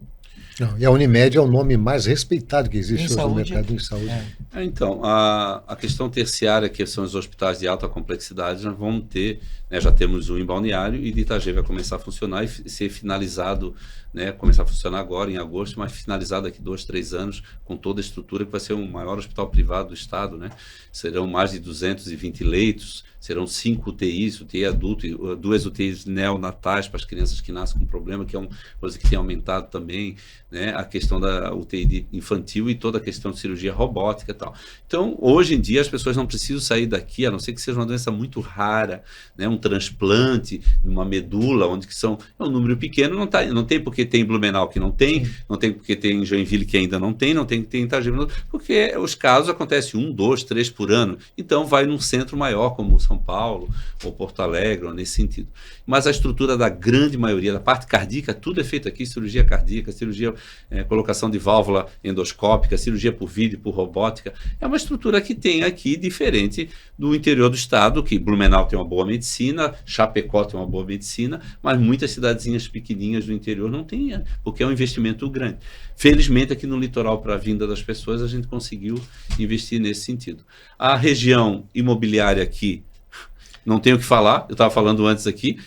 Não, e a Unimed é o nome mais respeitado que existe hoje no mercado em saúde. Então, a questão terciária, que são os hospitais de alta complexidade, nós vamos ter, né, já temos um em Balneário, e de Itajaí vai começar a funcionar e ser finalizado, né, começar a funcionar agora em agosto, mas finalizado daqui 2, 3 anos, com toda a estrutura, que vai ser o maior hospital privado do estado, né? Serão mais de 220 leitos, serão 5 UTIs, UTI adulto, 2 UTIs neonatais para as crianças que nascem com problema, que é uma coisa que tem aumentado também, né? A questão da UTI infantil e toda a questão de cirurgia robótica e tal. Então, hoje em dia, as pessoas não precisam sair daqui, a não ser que seja uma doença muito rara, né? Um transplante, uma medula, onde que são, é um número pequeno, não tem porque tem em Blumenau que não tem, não tem porque tem em Joinville que ainda não tem porque tem em Itajaí, porque os casos acontecem 1, 2, 3 por ano. Então, vai num centro maior, como São Paulo ou Porto Alegre, ou nesse sentido. Mas a estrutura da grande maioria, da parte cardíaca, tudo é feito aqui, cirurgia cardíaca, cirurgia, colocação de válvula endoscópica, cirurgia por vídeo, por robótica. É uma estrutura que tem aqui, diferente do interior do estado, que Blumenau tem uma boa medicina, Chapecó tem uma boa medicina, mas muitas cidadezinhas pequenininhas do interior não tem, porque é um investimento grande. Felizmente, aqui no litoral, para a vinda das pessoas, a gente conseguiu investir nesse sentido. A região imobiliária aqui, não tenho o que falar, eu estava falando antes aqui,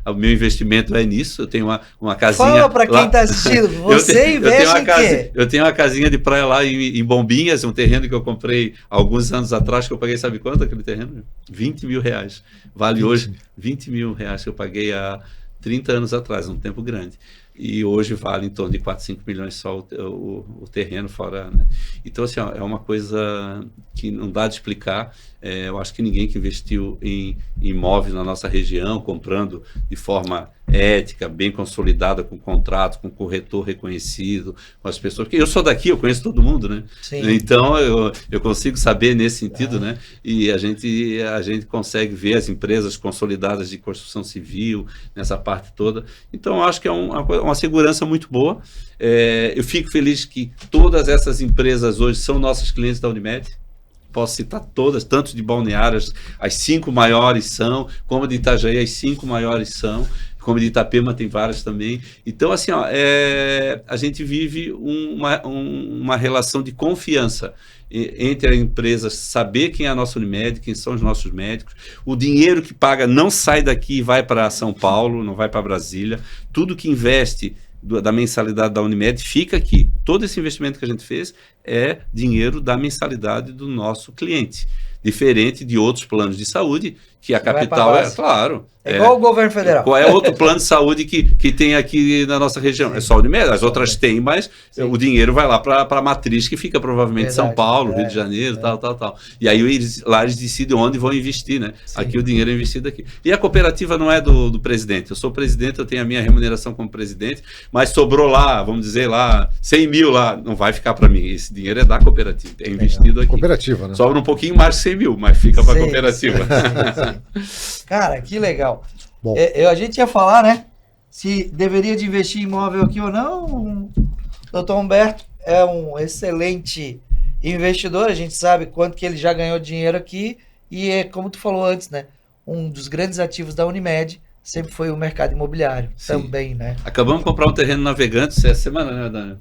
o meu investimento é nisso, eu tenho uma casinha... Fala para quem está assistindo, você investe em quê? Eu tenho uma casinha de praia lá em Bombinhas, um terreno que eu comprei alguns anos atrás, que eu paguei, sabe quanto aquele terreno? 20 mil reais. Vale hoje 20 mil reais que eu paguei há 30 anos atrás, um tempo grande. E hoje vale em torno de 4, 5 milhões só o terreno fora, né? Então, assim, ó, é uma coisa que não dá de explicar. Eu acho que ninguém que investiu em imóveis na nossa região, comprando de forma ética, bem consolidada, com contrato, com corretor reconhecido, com as pessoas, porque eu sou daqui, eu conheço todo mundo, né? Sim. Então eu consigo saber nesse sentido, né? E a gente consegue ver as empresas consolidadas de construção civil, nessa parte toda. Então eu acho que é uma segurança muito boa. Eu fico feliz que todas essas empresas hoje são nossos clientes da Unimed. Posso citar todas, tanto de Balneário, as 5 maiores são, como de Itajaí, as 5 maiores são, como de Itapema tem várias também. Então, assim, ó, a gente vive uma relação de confiança entre a empresa, saber quem é a nossa Unimed, quem são os nossos médicos. O dinheiro que paga não sai daqui e vai para São Paulo, não vai para Brasília. Tudo que investe da mensalidade da Unimed fica aqui. Todo esse investimento que a gente fez é dinheiro da mensalidade do nosso cliente. Diferente de outros planos de saúde, que a capital é, claro... igual o governo federal. Qual é outro plano de saúde que tem aqui na nossa região? Sim. É só a Unimed, as outras têm, mas sim, o dinheiro vai lá para a matriz, que fica provavelmente em São Paulo, Rio de Janeiro, tal. E aí eles decidem onde vão investir, né? Sim. Aqui o dinheiro é investido aqui. E a cooperativa não é do presidente. Eu sou presidente, eu tenho a minha remuneração como presidente, mas sobrou lá, vamos dizer lá, 100 mil lá, não vai ficar para mim. Esse dinheiro é da cooperativa, é investido aqui. Cooperativa, né? Sobra um pouquinho mais de 100 mil, mas fica para a cooperativa. Sim. Cara, que legal. Bom, a gente ia falar, né? Se deveria de investir em imóvel aqui ou não. O doutor Humberto é um excelente investidor. A gente sabe quanto que ele já ganhou dinheiro aqui. E é como tu falou antes, né? Um dos grandes ativos da Unimed sempre foi o mercado imobiliário. Sim. Também, né? Acabamos de comprar um terreno em Navegantes essa semana, né, Daniel?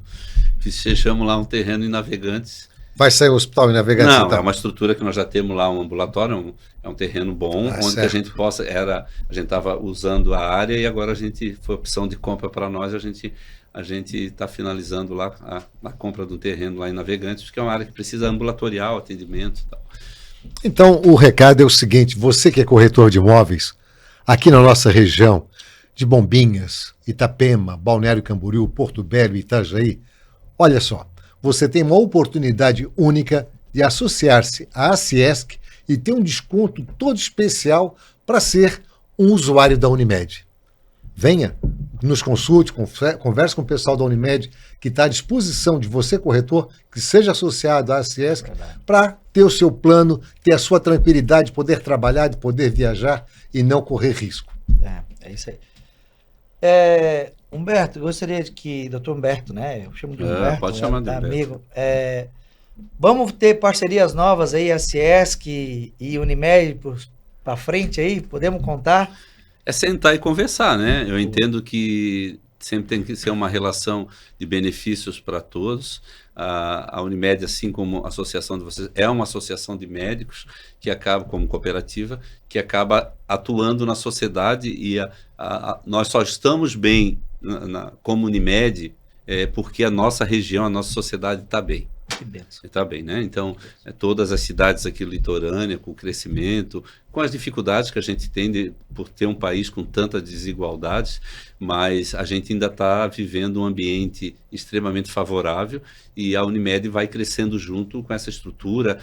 Fechamos lá um terreno em Navegantes. Vai sair o hospital em Navegantes? Não, então? É uma estrutura que nós já temos lá, um ambulatório, é um terreno bom, onde que a gente possa, a gente estava usando a área e agora foi opção de compra para nós, a gente está finalizando lá a compra do terreno lá em Navegantes, porque é uma área que precisa ambulatorial, atendimento e tal. Então, o recado é o seguinte, você que é corretor de imóveis, aqui na nossa região, de Bombinhas, Itapema, Balneário Camboriú, Porto Velho e Itajaí, olha só, você tem uma oportunidade única de associar-se à ACIESC e ter um desconto todo especial para ser um usuário da Unimed. Venha, nos consulte, converse com o pessoal da Unimed, que está à disposição de você, corretor, que seja associado à ACIESC, para ter o seu plano, ter a sua tranquilidade de poder trabalhar, de poder viajar e não correr risco. É isso aí. Humberto, gostaria de que, doutor Humberto, né? Eu chamo de Humberto. Pode chamar de Humberto. Amigo. Vamos ter parcerias novas aí, ACIESC e Unimed para frente aí? Podemos contar? É sentar e conversar, né? Eu entendo que sempre tem que ser uma relação de benefícios para todos. A Unimed, assim como a associação de vocês, é uma associação de médicos que acaba, como cooperativa, que acaba atuando na sociedade e nós só estamos bem como Unimed porque a nossa região, a nossa sociedade está bem. Que benção. Está bem, né? Então, todas as cidades aqui litorâneas, com o crescimento, com as dificuldades que a gente tem por ter um país com tantas desigualdades, mas a gente ainda está vivendo um ambiente extremamente favorável e a Unimed vai crescendo junto com essa estrutura,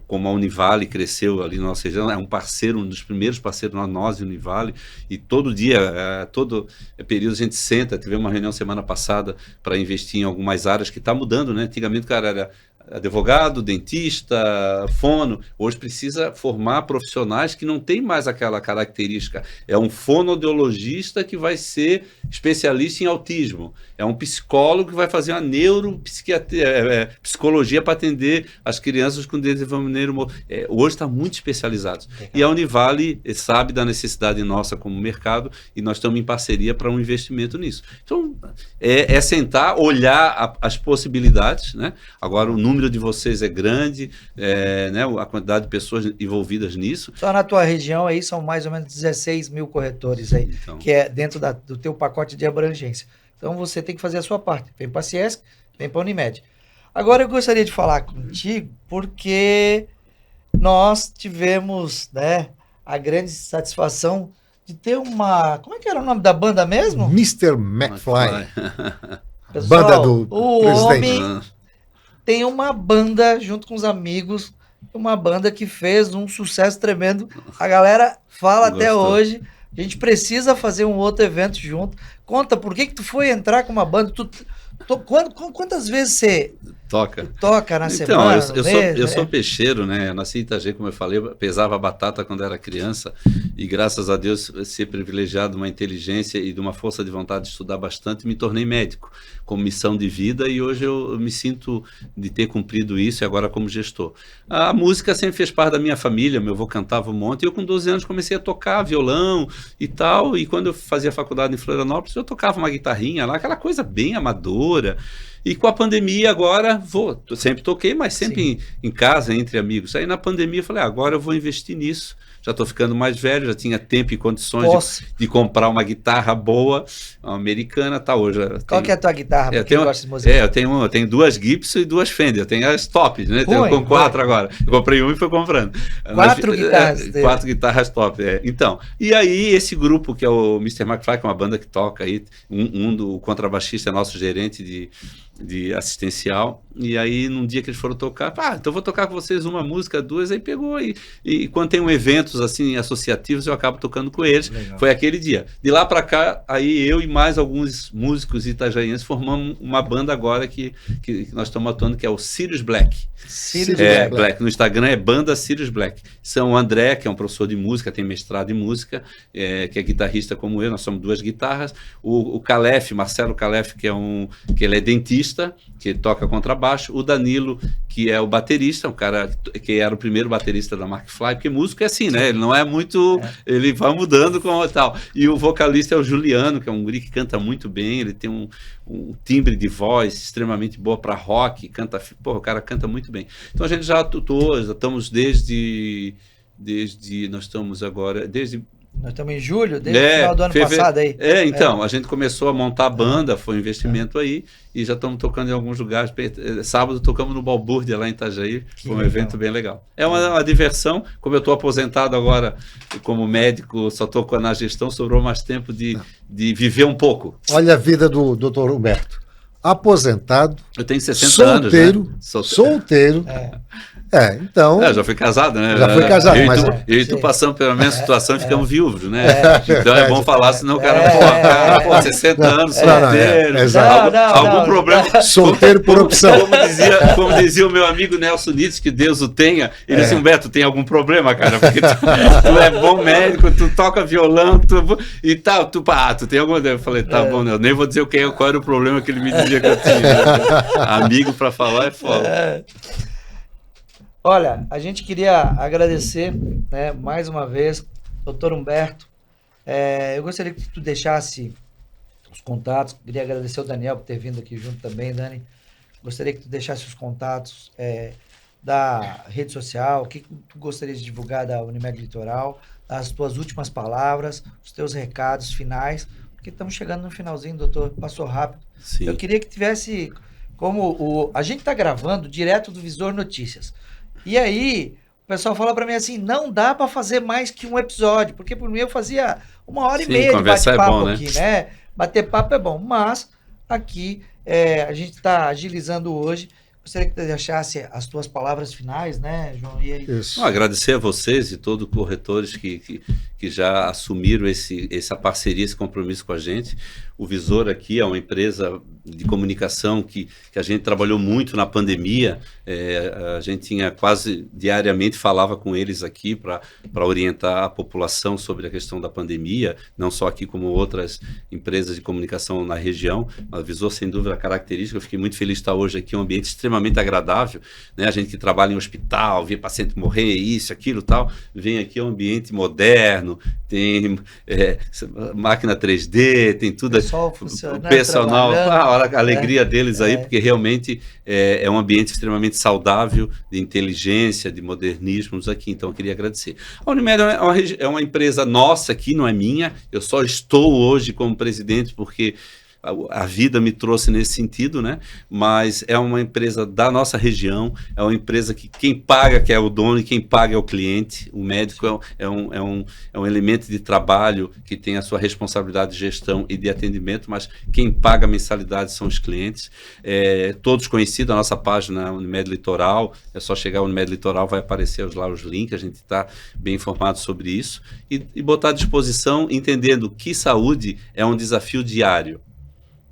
como a Univale cresceu ali na nossa região, é um parceiro, um dos primeiros parceiros nós e Univale, e todo dia, todo período a gente senta, tivemos uma reunião semana passada para investir em algumas áreas que está mudando, né? Antigamente o cara era advogado, dentista, fono, hoje precisa formar profissionais que não tem mais aquela característica. É um fonoaudiologista que vai ser especialista em autismo, é um psicólogo que vai fazer uma psicologia para atender as crianças com desenvolvimento hoje está muito especializado. E a Univale sabe da necessidade nossa como mercado e nós estamos em parceria para um investimento nisso. Então, sentar, olhar as possibilidades, né? Agora, o número de vocês é grande, né, a quantidade de pessoas envolvidas nisso. Só na tua região aí são mais ou menos 16 mil corretores aí, então, que é dentro do teu pacote de abrangência. Então você tem que fazer a sua parte. Vem para a ACIESC, vem para a Unimed. Agora eu gostaria de falar contigo porque nós tivemos, né, a grande satisfação de ter uma... Como é que era o nome da banda mesmo? Mr. McFly. Pessoal, banda do presidente. Homem tem uma banda junto com os amigos, uma banda que fez um sucesso tremendo. A galera fala até hoje. A gente precisa fazer um outro evento junto. Conta, por que tu foi entrar com uma banda? Quantas vezes você toca na semana? Eu sou peixeiro, né? Eu nasci em Itajaí, como eu falei, pesava batata quando era criança e graças a Deus ser privilegiado uma inteligência e de uma força de vontade de estudar bastante, me tornei médico com missão de vida e hoje eu me sinto de ter cumprido isso e agora como gestor. A música sempre fez parte da minha família, meu avô cantava um monte e eu com 12 anos comecei a tocar violão e tal, e quando eu fazia faculdade em Florianópolis eu tocava uma guitarrinha lá, aquela coisa bem amadora. E com a pandemia agora, sempre toquei, mas sempre em casa, entre amigos. Aí na pandemia eu falei, agora eu vou investir nisso. Já estou ficando mais velho, já tinha tempo e condições de comprar uma guitarra boa, uma americana, tá hoje. Qual que é a tua guitarra? Eu tenho duas Gibson e duas Fender, eu tenho as top, né? Tenho com 4 agora. Eu comprei uma e fui comprando. 4 guitarras? 4 guitarras top, Então, e aí esse grupo que é o Mr. McFly, que é uma banda que toca aí, o contrabaixista é nosso gerente de assistencial, e aí num dia que eles foram tocar, então vou tocar com vocês uma música, 2, aí pegou e quando tem eventos assim associativos eu acabo tocando com eles. Legal. Foi aquele dia. De lá para cá, aí eu e mais alguns músicos itajaienses formamos uma banda agora que nós estamos atuando, que é o Sirius Black. Sirius Black. No Instagram é banda Sirius Black. São o André, que é um professor de música, tem mestrado em música, que é guitarrista como eu, nós somos 2 guitarras. O Calef, Marcelo Calef, que ele é dentista, que toca contrabaixo, o Danilo, que é o baterista, um cara que era o primeiro baterista da McFly, porque músico é assim, né? Ele não é muito... Ele vai mudando com tal. E o vocalista é o Juliano, que é um guri que canta muito bem, ele tem um timbre de voz extremamente boa para rock, o cara canta muito bem. Então a gente já atuou, já estamos nós estamos agora, nós estamos em julho, desde o final do ano passado aí. Então, a gente começou a montar a banda, foi um investimento aí, e já estamos tocando em alguns lugares. Sábado tocamos no Balbúrdia, lá em Itajaí, foi um evento bem legal. É uma diversão, como eu estou aposentado agora como médico, só estou na gestão, sobrou mais tempo de viver um pouco. Olha a vida do Dr. Humberto. Aposentado, eu tenho 60 solteiro, anos, né? Solteiro. Então... já foi casado, né? Já foi casado, mas... Eu e tu passamos pela mesma situação e ficamos viúvos, né? Então é bom falar, senão o cara, 60 anos, solteiro, algum problema... Solteiro por opção. Como dizia o meu amigo Nelson Nitz, que Deus o tenha, ele disse, Humberto, tem algum problema, cara? Porque tu é bom médico, tu toca violão, e tal, tu tem alguma... Eu falei, tá bom, eu nem vou dizer qual era o problema que ele me dizia que eu tinha. Amigo pra falar é foda. Olha, a gente queria agradecer, né, mais uma vez, doutor Humberto. Eu gostaria que tu deixasse os contatos. Queria agradecer ao Daniel por ter vindo aqui junto também, Dani. Gostaria que tu deixasse os contatos da rede social, o que tu gostaria de divulgar da Unimed Litoral, as tuas últimas palavras, os teus recados finais, porque estamos chegando no finalzinho, doutor, passou rápido. Sim. Eu queria que tivesse, a gente está gravando direto do Visor Notícias. E aí, o pessoal fala para mim assim, não dá para fazer mais que um episódio, porque por mim eu fazia 1h30 de bate-papo aqui, né? Bater papo é bom, mas aqui a gente está agilizando hoje. Gostaria que você deixasse as tuas palavras finais, né, João? E aí? Isso. Agradecer a vocês e todos os corretores que já assumiram essa parceria, esse compromisso com a gente. O Visor aqui é uma empresa de comunicação que a gente trabalhou muito na pandemia. A gente tinha quase diariamente falava com eles aqui para orientar a população sobre a questão da pandemia, não só aqui como outras empresas de comunicação na região. O Visor, sem dúvida, característica. Eu fiquei muito feliz de estar hoje aqui, um ambiente extremamente agradável, né? A gente que trabalha em hospital, vê paciente morrer, isso, aquilo, tal, vem aqui um ambiente moderno, tem máquina 3D, tem tudo. O personal, a alegria deles aí, porque realmente é um ambiente extremamente saudável, de inteligência, de modernismos aqui, então eu queria agradecer. A Unimed é uma empresa nossa aqui, não é minha, eu só estou hoje como presidente porque a vida me trouxe nesse sentido, né? Mas é uma empresa da nossa região, é uma empresa que quem paga que é o dono e quem paga é o cliente. O médico é um elemento de trabalho que tem a sua responsabilidade de gestão e de atendimento, mas quem paga a mensalidade são os clientes. Todos conhecidos, a nossa página Unimed Litoral, é só chegar ao Unimed Litoral, vai aparecer lá os links, a gente está bem informado sobre isso, e botar à disposição, entendendo que saúde é um desafio diário.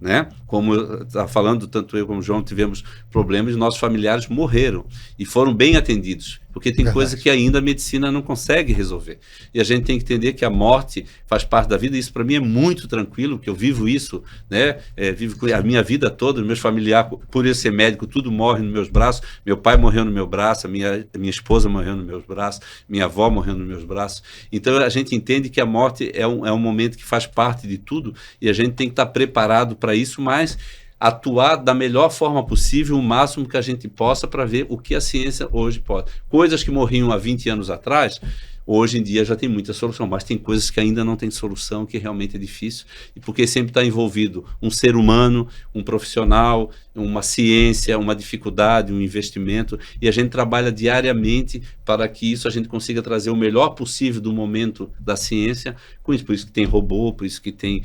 Né? Como está falando, tanto eu como o João tivemos problemas, nossos familiares morreram e foram bem atendidos, porque tem coisa que ainda a medicina não consegue resolver. E a gente tem que entender que a morte faz parte da vida, e isso para mim é muito tranquilo, porque eu vivo isso, né? Vivo a minha vida toda, meus familiares, por eu ser médico, tudo morre nos meus braços. Meu pai morreu no meu braço, minha esposa morreu nos meus braços, minha avó morreu nos meus braços. Então a gente entende que a morte é um momento que faz parte de tudo, e a gente tem que estar preparado para isso, mas atuar da melhor forma possível, o máximo que a gente possa, para ver o que a ciência hoje pode. Coisas que morriam há 20 anos atrás, hoje em dia já tem muita solução, mas tem coisas que ainda não tem solução, que realmente é difícil, e porque sempre está envolvido um ser humano, um profissional, uma ciência, uma dificuldade, um investimento, e a gente trabalha diariamente para que isso a gente consiga trazer o melhor possível do momento da ciência, com isso, por isso que tem robô, por isso que tem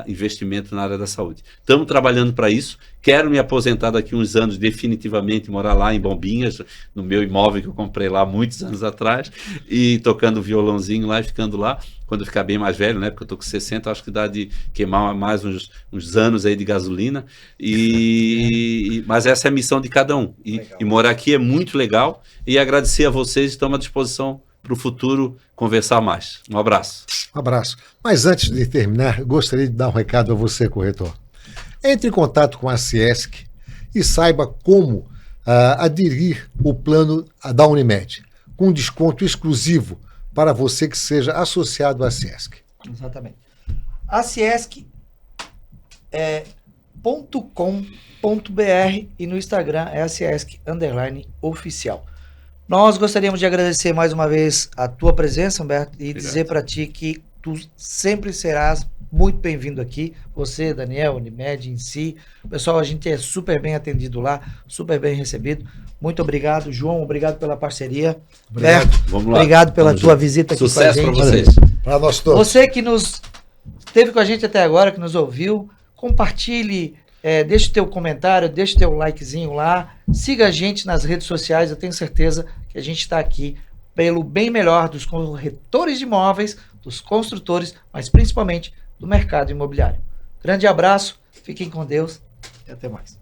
investimento na área da saúde. Estamos trabalhando para isso. Quero me aposentar daqui uns anos definitivamente, morar lá em Bombinhas, no meu imóvel que eu comprei lá muitos anos atrás, e tocando violãozinho lá e ficando lá. Quando eu ficar bem mais velho, né? Porque eu tô com 60, acho que dá de queimar mais uns anos aí de gasolina. Mas essa é a missão de cada um. E morar aqui é muito legal. E agradecer a vocês, estamos à disposição para o futuro conversar mais. Um abraço. Um abraço. Mas antes de terminar, gostaria de dar um recado a você, corretor. Entre em contato com a Ciesc e saiba como aderir o plano da Unimed, com desconto exclusivo para você que seja associado à Ciesc. Exatamente. A Ciesc é .com.br e no Instagram é a Ciesc_oficial. Nós gostaríamos de agradecer mais uma vez a tua presença, Humberto, e dizer para ti que tu sempre serás muito bem-vindo aqui, você, Daniel, Unimed em si. Pessoal, a gente é super bem atendido lá, super bem recebido. Muito obrigado, João, obrigado pela parceria. Obrigado. Vamos lá. Obrigado pela tua visita aqui com a gente. Sucesso para vocês. Para nós todos. Você que esteve com a gente até agora, que nos ouviu, compartilhe Deixa o teu comentário, deixa o teu likezinho lá, siga a gente nas redes sociais, eu tenho certeza que a gente está aqui pelo bem melhor dos corretores de imóveis, dos construtores, mas principalmente do mercado imobiliário. Grande abraço, fiquem com Deus e até mais.